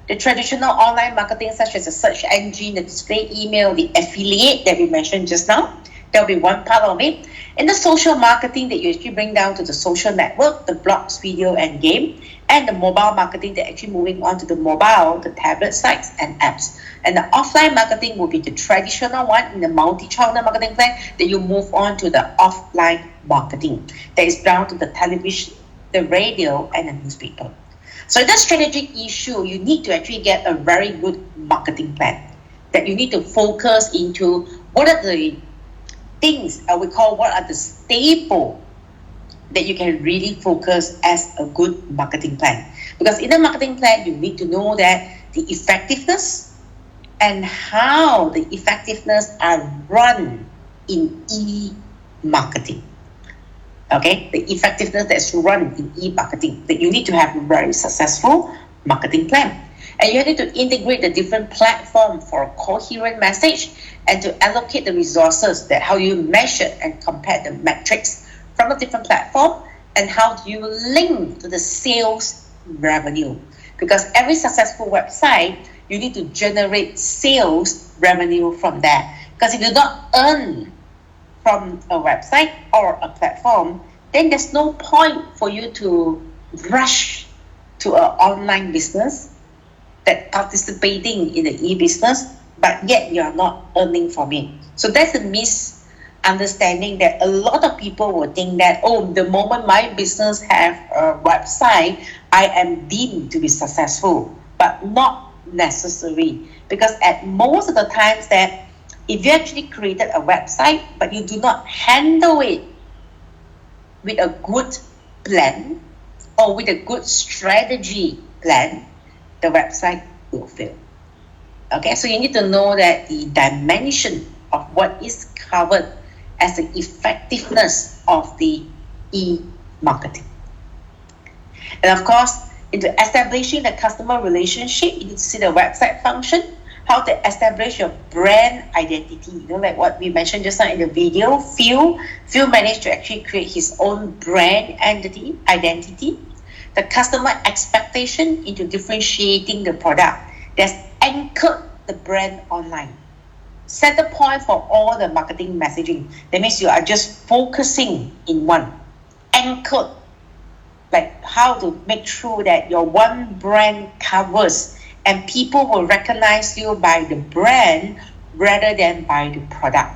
The traditional online marketing such as the search engine, the display email, the affiliate that we mentioned just now, there'll be one part of it. And the social marketing that you actually bring down to the social network, the blogs, video, and game, and the mobile marketing that actually moving on to the mobile, the tablet sites and apps. And the offline marketing will be the traditional one in the multi-channel marketing plan that you move on to the offline marketing that is down to the television, the radio, and the newspaper. So in that strategic issue, you need to actually get a very good marketing plan that you need to focus into what are the things we call what are the staple that you can really focus as a good marketing plan. Because in the marketing plan, you need to know that the effectiveness and how the effectiveness are run in e-marketing. Okay, the effectiveness that's run in e-marketing, that you need to have a very successful marketing plan. And you need to integrate the different platform for a coherent message and to allocate the resources that how you measure and compare the metrics from a different platform and how do you link to the sales revenue. Because every successful website, you need to generate sales revenue from there. Because if you don't earn from a website or a platform, then there's no point for you to rush to an online business that participating in the e-business, but yet you are not earning from it. So that's a misunderstanding that a lot of people will think that, oh, the moment my business have a website, I am deemed to be successful, but not necessary. Because at most of the times that if you actually created a website, but you do not handle it with a good plan or with a good strategy plan, the website will fail. Okay, so you need to know that the dimension of what is covered as the effectiveness of the e-marketing. And of course, into establishing the customer relationship, you need to see the website function, how to establish your brand identity. You know, like what we mentioned just now in the video, Phil managed to actually create his own brand identity. The customer expectation into differentiating the product that's anchored the brand online. Center point for all the marketing messaging. That means you are just focusing in one. Anchored, like how to make sure that your one brand covers and people will recognize you by the brand rather than by the product.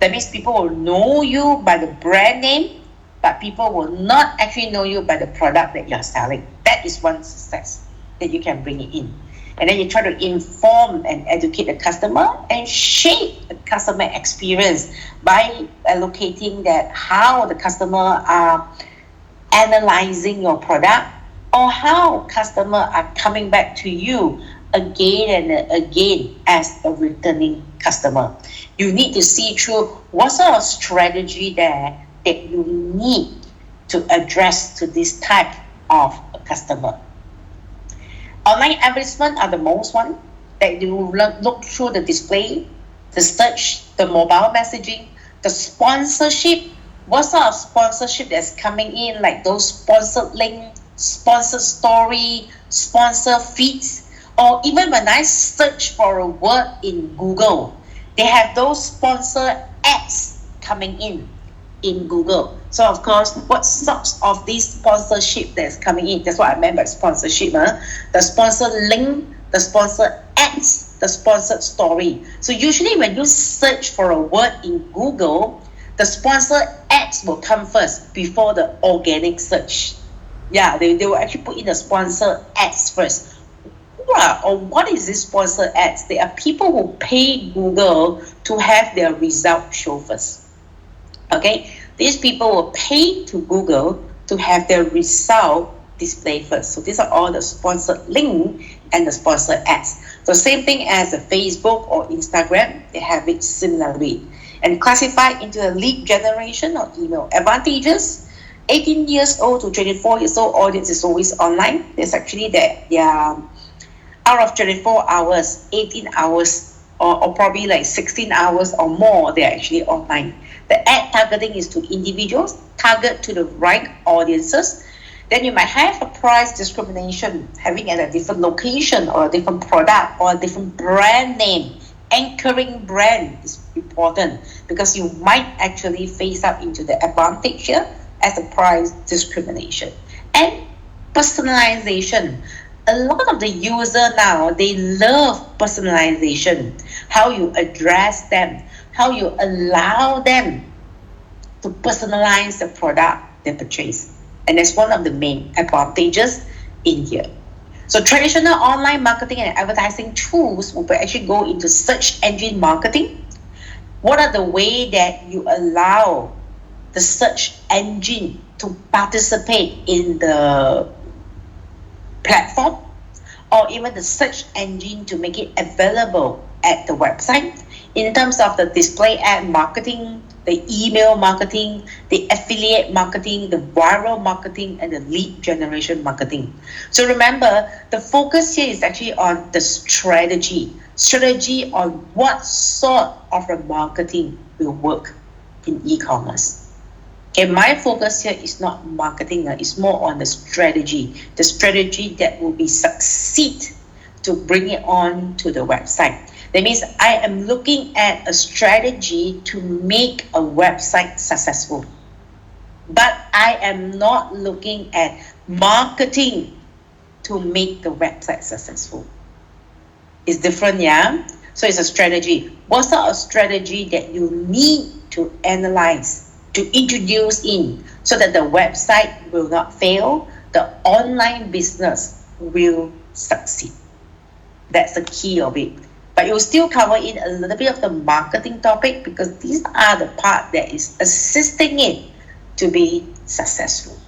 That means people will know you by the brand name, but people will not actually know you by the product that you're selling. That is one success that you can bring it in. And then you try to inform and educate the customer and shape the customer experience by allocating that how the customer are analyzing your product or how customers are coming back to you again and again as a returning customer. You need to see through what sort of strategy there that you need to address to this type of a customer. Online advertisements are the most one that you look through the display, the search, the mobile messaging, the sponsorship. What sort of sponsorship that's coming in, like those sponsored link, sponsored story, sponsor feeds, or even when I search for a word in Google, they have those sponsor ads coming in Google. So of course, what sorts of this sponsorship that's coming in, that's what I meant by sponsorship, the sponsor link, the sponsor ads, the sponsored story. So usually when you search for a word in Google, the sponsor ads will come first before the organic search. Yeah, they will actually put in the sponsor ads first. Or what is this sponsor ads? They are people who pay Google to have their result show first. Okay, these people will pay to Google to have their result display first. So these are all the sponsored link and the sponsored ads. So same thing as the Facebook or Instagram, they have it similarly. And classified into the lead generation or email advantages. 18 years old to 24 years old audience is always online. There's actually that out of 24 hours, 18 hours or probably like 16 hours or more, they're actually online. The ad targeting is to individuals, target to the right audiences. Then you might have a price discrimination, having at a different location or a different product or a different brand name. Anchoring brand is important because you might actually face up into the advantage here as a price discrimination. And personalization. A lot of the user now, they love personalization. How you address them, how you allow them to personalize the product they purchase. And that's one of the main advantages in here. So traditional online marketing and advertising tools will actually go into search engine marketing. What are the way that you allow the search engine to participate in the platform, or even the search engine to make it available at the website in terms of the display ad marketing, the email marketing, the affiliate marketing, the viral marketing, and the lead generation marketing. So remember, the focus here is actually on the strategy on what sort of a marketing will work in e-commerce. Okay, my focus here is not marketing, it's more on the strategy that will be succeed to bring it on to the website. That means I am looking at a strategy to make a website successful. But I am not looking at marketing to make the website successful. It's different, yeah? So it's a strategy. What sort of strategy that you need to analyze, to introduce in, so that the website will not fail, the online business will succeed. That's the key of it. But it will still cover in a little bit of the marketing topic, because these are the part that is assisting it to be successful.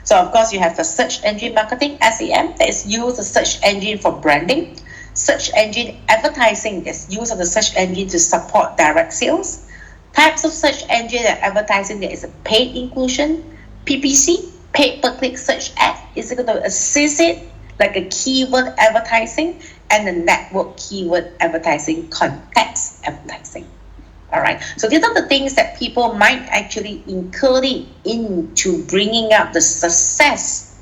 So of course you have the search engine marketing, SEM, that is use the search engine for branding. Search engine advertising, that's use of the search engine to support direct sales. Types of search engine and advertising, there is a paid inclusion, PPC, paid per click search ad, is going to assist it like a keyword advertising, and the network keyword advertising, context advertising. All right. So these are the things that people might actually include into bringing up the success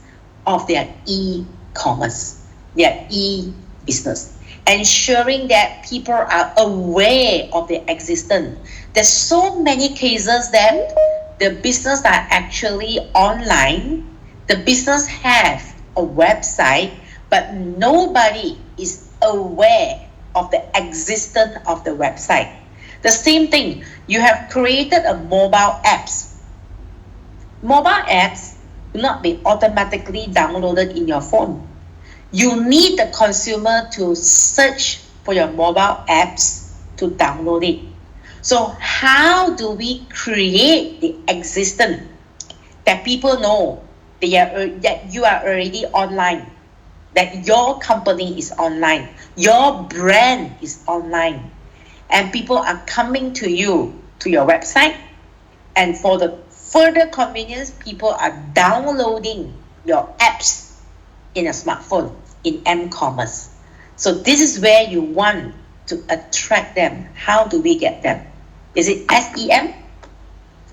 of their e-commerce, their e-business, ensuring that people are aware of their existence. There's so many cases that the business are actually online, the business have a website, but nobody is aware of the existence of the website. The same thing, you have created a mobile apps. Mobile apps will not be automatically downloaded in your phone. You need the consumer to search for your mobile apps to download it. So how do we create the existence that people know that you are already online, that your company is online, your brand is online, and people are coming to you, to your website, and for the further convenience, people are downloading your apps in a smartphone, in m-commerce. So this is where you want to attract them. How do we get them? Is it SEM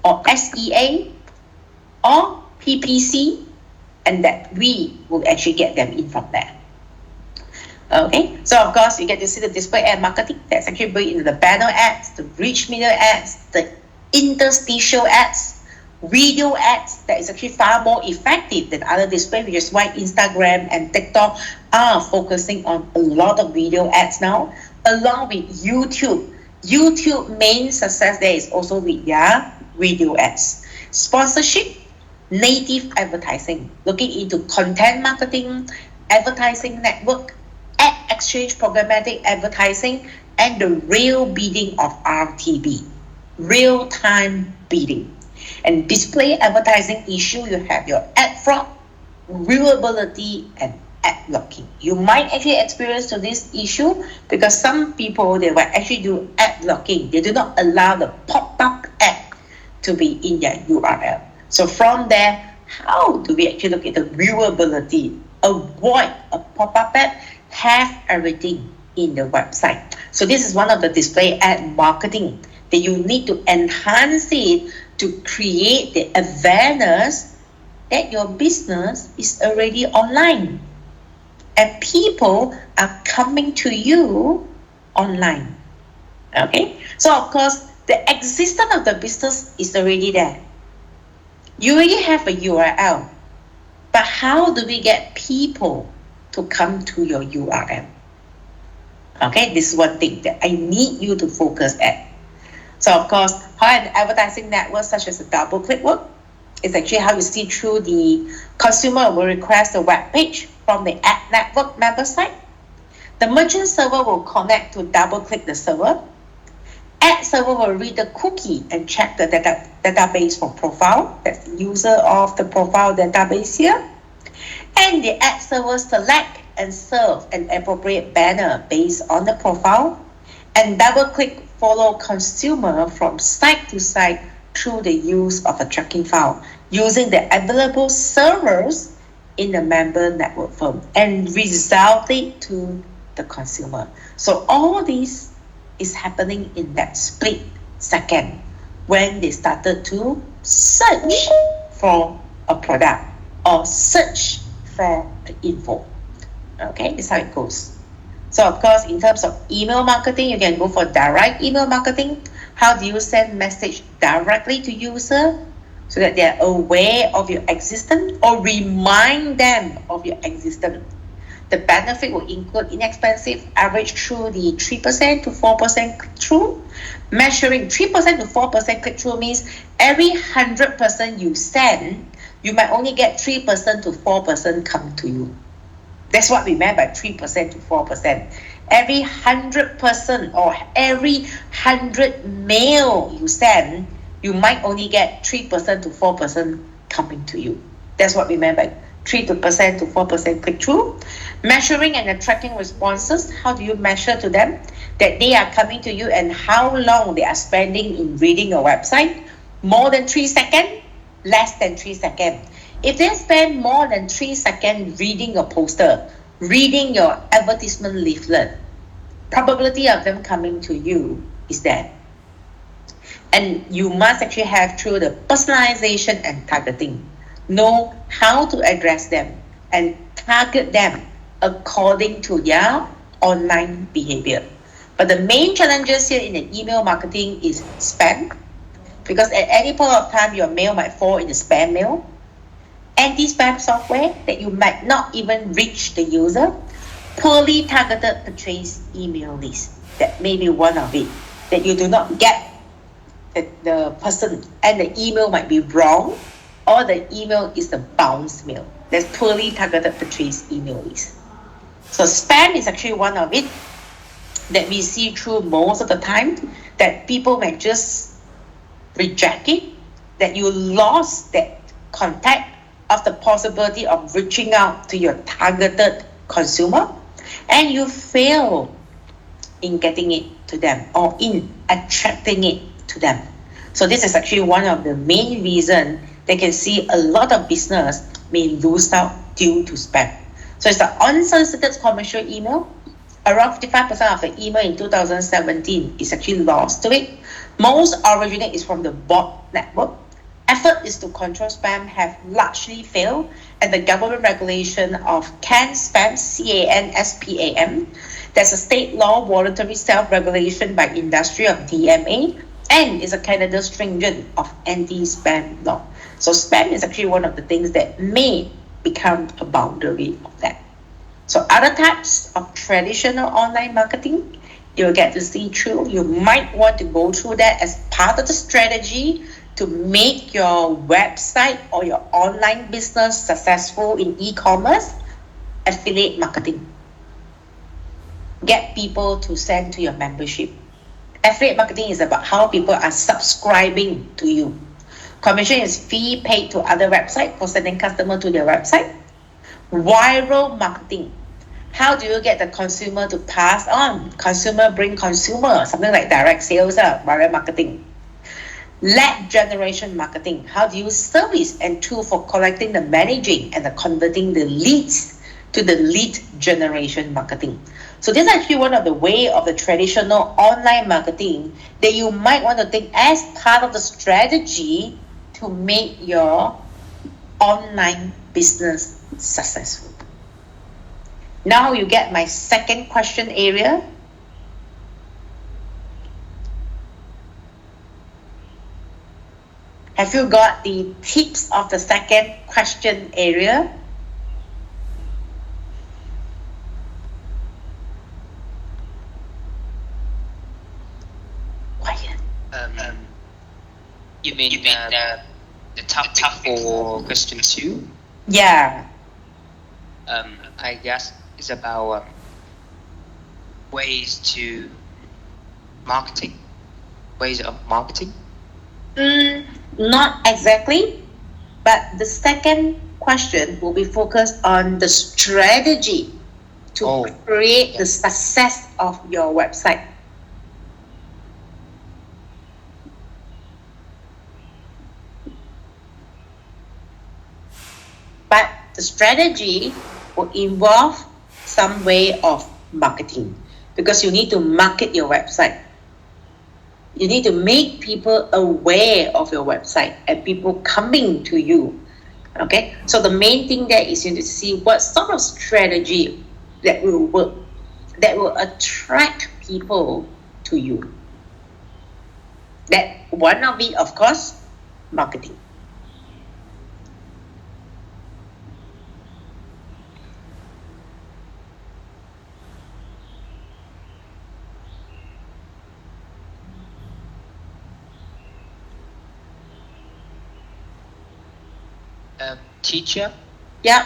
or SEA or PPC? And that we will actually get them in from there. Okay, so of course you get to see the display ad marketing that's actually built into the banner ads, the rich media ads, the interstitial ads, video ads that is actually far more effective than other display, which is why Instagram and TikTok are focusing on a lot of video ads now, along with YouTube. YouTube main success there is also with their video ads. Sponsorship, native advertising, looking into content marketing, advertising network, ad exchange programmatic advertising, and the real bidding of RTB, real-time bidding. And display advertising issue, you have your ad fraud, viewability, and ad blocking. You might actually experience to this issue because some people, they will actually do ad blocking. They do not allow the pop-up ad to be in their URL. So from there, how do we actually look at the viewability? Avoid a pop-up ad, have everything in the website. So this is one of the display ad marketing that you need to enhance it to create the awareness that your business is already online and people are coming to you online. Okay, so of course the existence of the business is already there. You already have a URL, but how do we get people to come to your URL? Okay, this is one thing that I need you to focus at. So of course, how an advertising network such as a double click work, is actually how you see through the consumer will request a web page from the ad network member site. The merchant server will connect to double click the server. Ad server will read the cookie and check the database for profile. That's the user of the profile database here. And the ad server select and serve an appropriate banner based on the profile. And double click follow consumer from site to site through the use of a tracking file using the available servers in the member network firm and result it to the consumer. So all this is happening in that split second when they started to search for a product or search for the info. Okay, that's how it goes. So of course, in terms of email marketing, you can go for direct email marketing. How do you send message directly to user so that they are aware of your existence or remind them of your existence? The benefit will include inexpensive average through the 3% to 4% click-through. Measuring 3% to 4% click-through means every 100% you send, you might only get 3% to 4% come to you. That's what we meant by 3% to 4%. Every 100% or every 100 mail you send, you might only get 3% to 4% coming to you. That's what we meant by 3% to 4% click-through. Measuring and tracking responses, how do you measure to them that they are coming to you and how long they are spending in reading a website? More than 3 seconds, less than 3 seconds. If they spend more than 3 seconds reading a poster, reading your advertisement leaflet, probability of them coming to you is there. And you must actually have through the personalization and targeting, know how to address them and target them according to their online behavior. But the main challenges here in the email marketing is spam, because at any point of time your mail might fall in the spam mail. Anti-spam software that you might not even reach the user. Poorly targeted purchase email list, that may be one of it, that you do not get the person and the email might be wrong, or the email is a bounce mail. That's poorly targeted purchase email list. So spam is actually one of it that we see through most of the time, that people may just reject it, that you lost that contact of the possibility of reaching out to your targeted consumer, and you fail in getting it to them or in attracting it to them. So this is actually one of the main reasons they can see a lot of business may lose out due to spam. So it's the unsolicited commercial email. Around 55% of the email in 2017 is actually lost to it. Most originate is from the bot network. Effort is to control spam have largely failed, and the government regulation of CAN spam, CANSPAM, there's a state law voluntary self-regulation by industry of DMA, and is a Canada stringent of anti-spam law. So spam is actually one of the things that may become a boundary of that. So other types of traditional online marketing, you'll get to see through. You might want to go through that as part of the strategy to make your website or your online business successful in e-commerce. Affiliate marketing. Get people to send to your membership. Affiliate marketing is about how people are subscribing to you. Commission is fee paid to other websites for sending customer to their website. Viral marketing. How do you get the consumer to pass on? Consumer bring consumer, something like direct sales, viral marketing. Lead generation marketing. How do you service and tool for collecting the managing and the converting the leads to the lead generation marketing? So this is actually one of the way of the traditional online marketing that you might want to think as part of the strategy to make your online business successful. Now you get my second question area. Have you got the tips of the second question area? Quiet. You mean that the topic for question 2. Yeah. I guess it's about ways of marketing. Not exactly, but the second question will be focused on the strategy to create the success of your website. But the strategy will involve some way of marketing because you need to market your website. You need to make people aware of your website and people coming to you. Okay, so the main thing there is you need to see what sort of strategy that will work, that will attract people to you. That one of it, of course, marketing. Teacher, Yeah.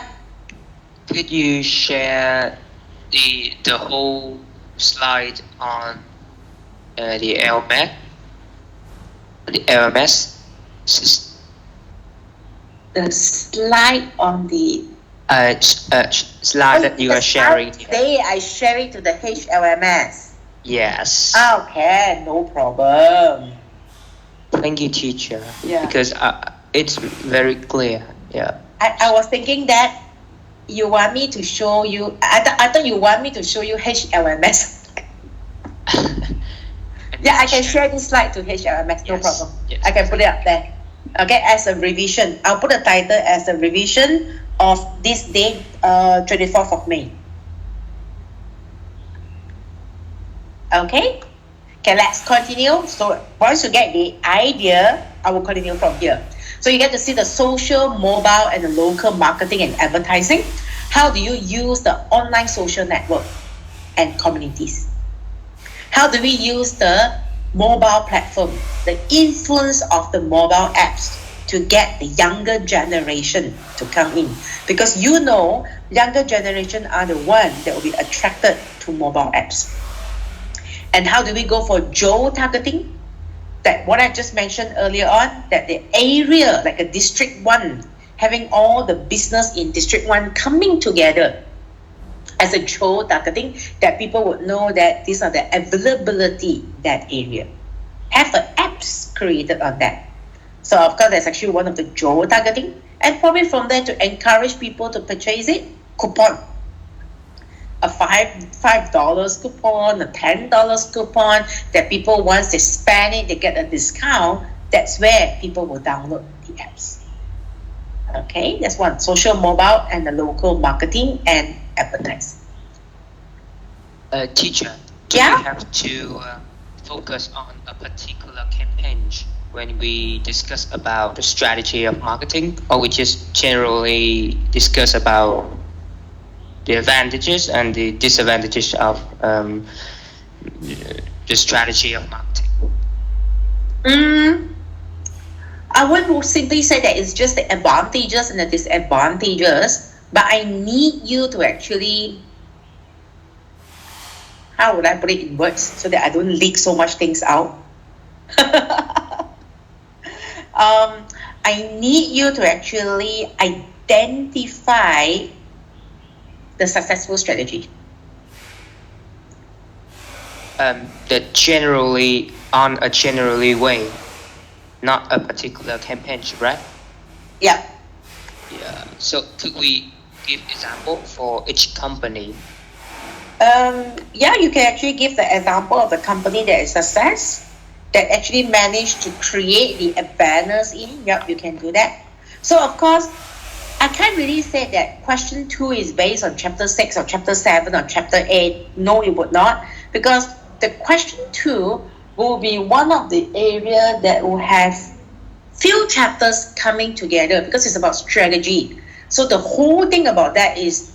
could you share the whole slide on the LMS system? The slide on the slide that you are sharing. Today I share it to the HLMS. Yes. Okay, no problem. Thank you, teacher. Yeah. Because it's very clear. Yeah. I was thinking that you want me to show you. I thought you want me to show you HLMS. Yeah, I can share this slide to HLMS. No problem. Yes. I can put it up there. Okay, as a revision. I'll put the title as a revision of this date, 24th of May. Okay, let's continue. So once you get the idea, I will continue from here. So you get to see the social, mobile, and the local marketing and advertising. How do you use the online social network and communities? How do we use the mobile platform, the influence of the mobile apps to get the younger generation to come in? Because younger generation are the ones that will be attracted to mobile apps. And how do we go for geo-targeting? That what I just mentioned earlier on, that the area, like a District 1, having all the business in District 1 coming together as a geo-targeting, that people would know that these are the availability that area. Have the apps created on that. So of course, that's actually one of the geo-targeting. And probably from there to encourage people to purchase it, coupon. A $5 coupon, a $10 coupon that people, once they spend it, they get a discount. That's where people will download the apps. Okay, that's one. Social, mobile, and the local marketing and advertising. Teacher, do you have to focus on a particular campaign when we discuss about the strategy of marketing, or we just generally discuss about the advantages and the disadvantages of the strategy of marketing? I wouldn't simply say that it's just the advantages and the disadvantages, but I need you to actually, how would I put it in words so that I don't leak so much things out? I need you to actually identify the successful strategy. That generally on a generally way, not a particular campaign, right? Yeah. Yeah. So could we give example for each company? Yeah, you can actually give the example of the company that is success, that actually managed to create the awareness in. Yep, you can do that. So of course, I can't really say that question 2 is based on chapter 6 or chapter 7 or chapter 8. No, it would not, because the question 2 will be one of the area that will have few chapters coming together because it's about strategy. So the whole thing about that is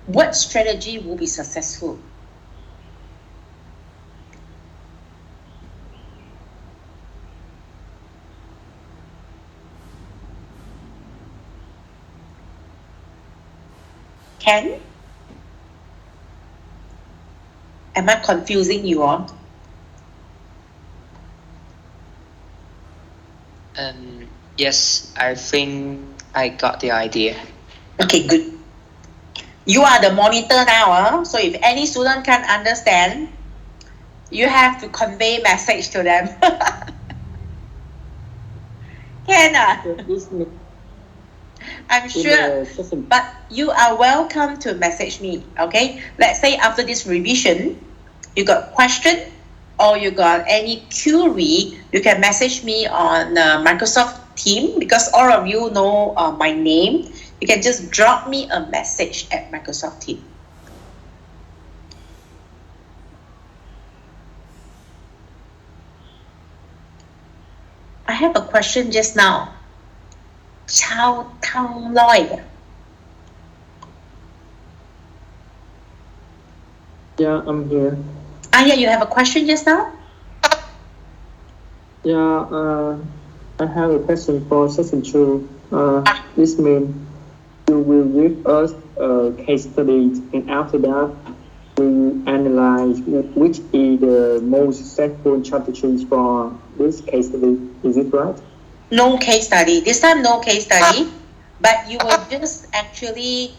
what strategy will be successful. Ken? Am I confusing you all? Yes, I think I got the idea. Okay, good. You are the monitor now, so if any student can't understand, you have to convey message to them. Can I'm sure, but you are welcome to message me, okay? Let's say after this revision, you got question or you got any query, you can message me on Microsoft Team because all of you know my name. You can just drop me a message at Microsoft Team. I have a question just now. Chao Tang Lloyd. Yeah, I'm here. Yeah, you have a question just now? Yeah, I have a question for session 2. This means you will give us a case study, and after that, we analyze which is the most successful strategies for this case study. Is it right? No case study. This time, no case study, but you will just actually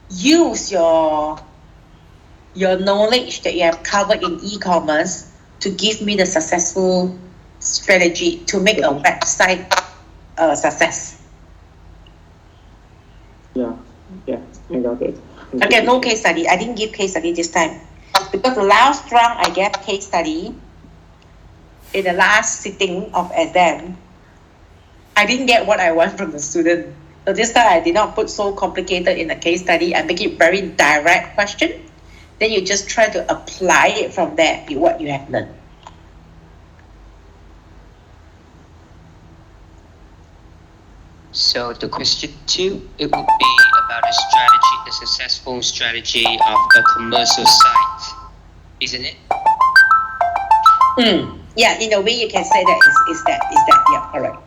use your knowledge that you have covered in e-commerce to give me the successful strategy to make a website a success. Yeah, I got it. Okay, no case study. I didn't give case study this time because the last round I gave case study in the last sitting of exam. I didn't get what I want from the student. So this time I did not put so complicated in the case study. I make it very direct question. Then you just try to apply it from there, what you have learned. So the question 2, it would be about a successful strategy of a commercial site, isn't it? Yeah, in a way you can say that is that, yeah, correct.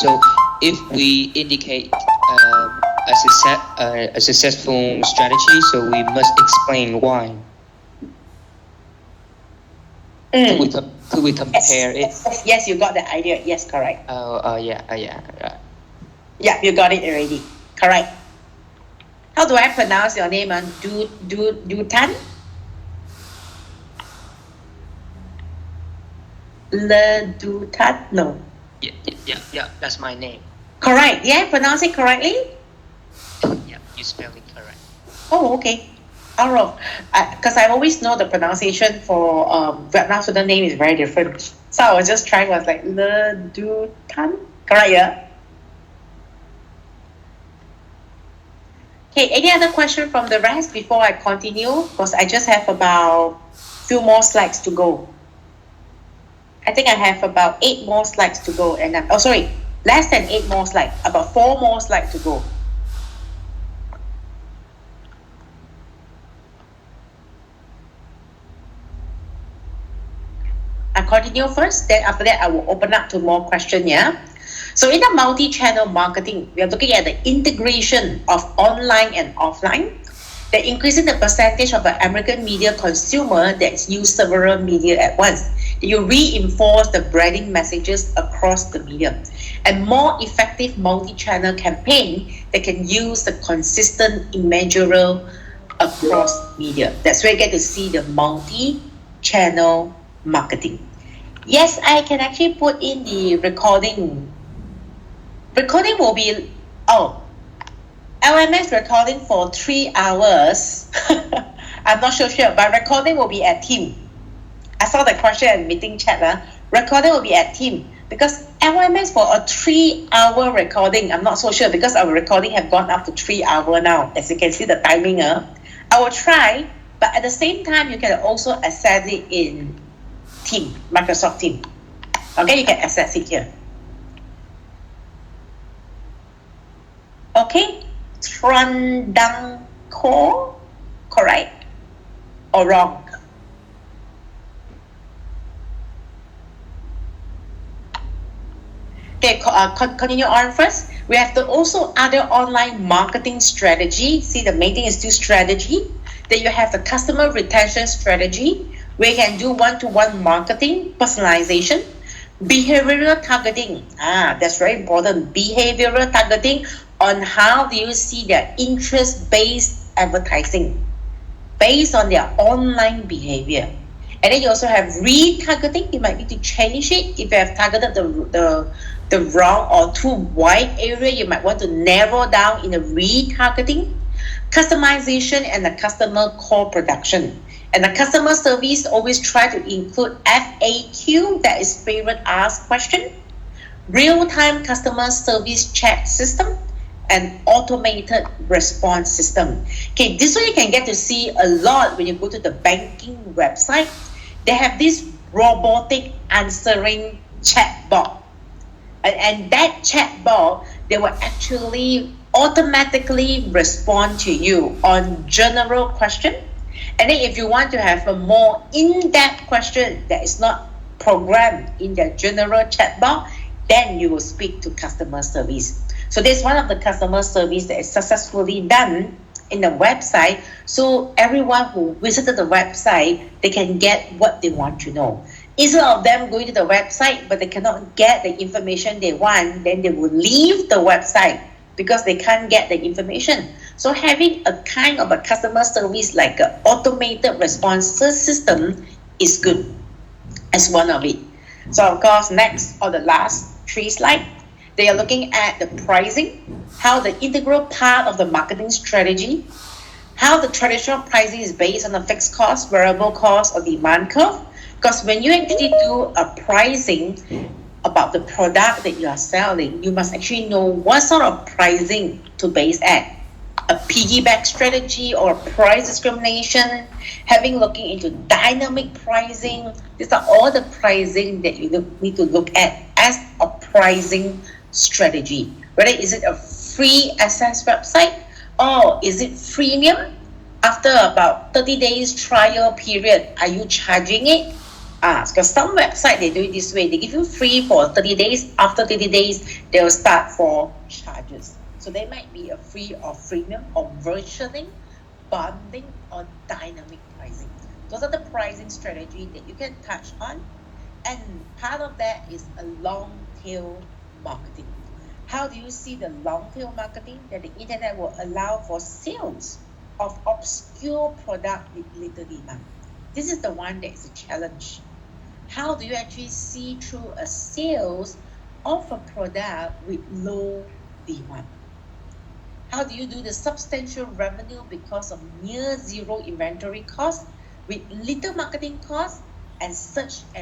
So if we indicate a successful strategy, so we must explain why. Could we compare it? Yes, you got the idea. Yes, correct. Yeah, right. Yeah, you got it already. Correct. How do I pronounce your name? Dutan? Le Dutan? No. Yeah, that's my name. Correct. Yeah, pronounce it correctly? Yeah, you spell it correct. Oh, okay. All right. Because I always know the pronunciation for Vietnam student name is very different. So I was just trying, was like, Le Du Tan? Correct, yeah? Okay, any other question from the rest before I continue? Because I just have about few more slides to go. I think I have about 8 more slides to go. And less than 8 more slides, about 4 more slides to go. I continue first, then after that I will open up to more questions, yeah? So in the multi-channel marketing, we are looking at the integration of online and offline, that increasing the percentage of an American media consumer that use several media at once. You reinforce the branding messages across the media, and more effective multi-channel campaign that can use the consistent immeasurable across media. That's where you get to see the multi-channel marketing. Yes, I can actually put in the recording. Recording will be, LMS recording for 3 hours. I'm not sure, but recording will be at team. I saw the question in meeting chat. Recording will be at team because LMS for a 3-hour recording, I'm not so sure because our recording have gone up to 3 hours now. As you can see the timing. I will try, but at the same time, you can also access it in Team, Microsoft Team. Okay, you can access it here. Okay, Tran Dang Ko, correct or wrong? Okay, continue on first. We have the also other online marketing strategy. See, the main thing is still strategy. Then you have the customer retention strategy. We can do one-to-one marketing, personalization, behavioral targeting. That's very important. Behavioral targeting on how do you see their interest-based advertising based on their online behavior. And then you also have retargeting. You might need to change it if you have targeted the wrong or too wide area. You might want to narrow down in the retargeting, customization, and the customer call production. And the customer service always try to include FAQ, that is favorite asked question, real-time customer service chat system, and automated response system. Okay, this way you can get to see a lot when you go to the banking website. They have this robotic answering chatbot. And that chatbot, they will actually automatically respond to you on general question. And then if you want to have a more in-depth question that is not programmed in the general chatbot, then you will speak to customer service. So this is one of the customer service that is successfully done in the website. So everyone who visited the website, they can get what they want to know. Instead of them going to the website, but they cannot get the information they want, then they will leave the website because they can't get the information. So having a kind of a customer service like an automated response system is good as one of it. So of course, next or the last 3 slides, they are looking at the pricing, how the integral part of the marketing strategy, how the traditional pricing is based on a fixed cost, variable cost, or demand curve. Because when you actually do a pricing about the product that you are selling, you must actually know what sort of pricing to base at. A piggyback strategy or price discrimination, looking into dynamic pricing. These are all the pricing that you need to look at as a pricing strategy. Whether is it a free access website or is it freemium? After about 30 days trial period, are you charging it? Because some website they do it this way. They give you free for 30 days. After 30 days, they will start for charges. So there might be a free or freemium or versioning, bundling, or dynamic pricing. Those are the pricing strategy that you can touch on. And part of that is a long tail marketing. How do you see the long tail marketing? That the internet will allow for sales of obscure product with little demand. This is the one that is a challenge. How do you actually see through a sales of a product with low demand? How do you do the substantial revenue because of near zero inventory cost with little marketing cost and search and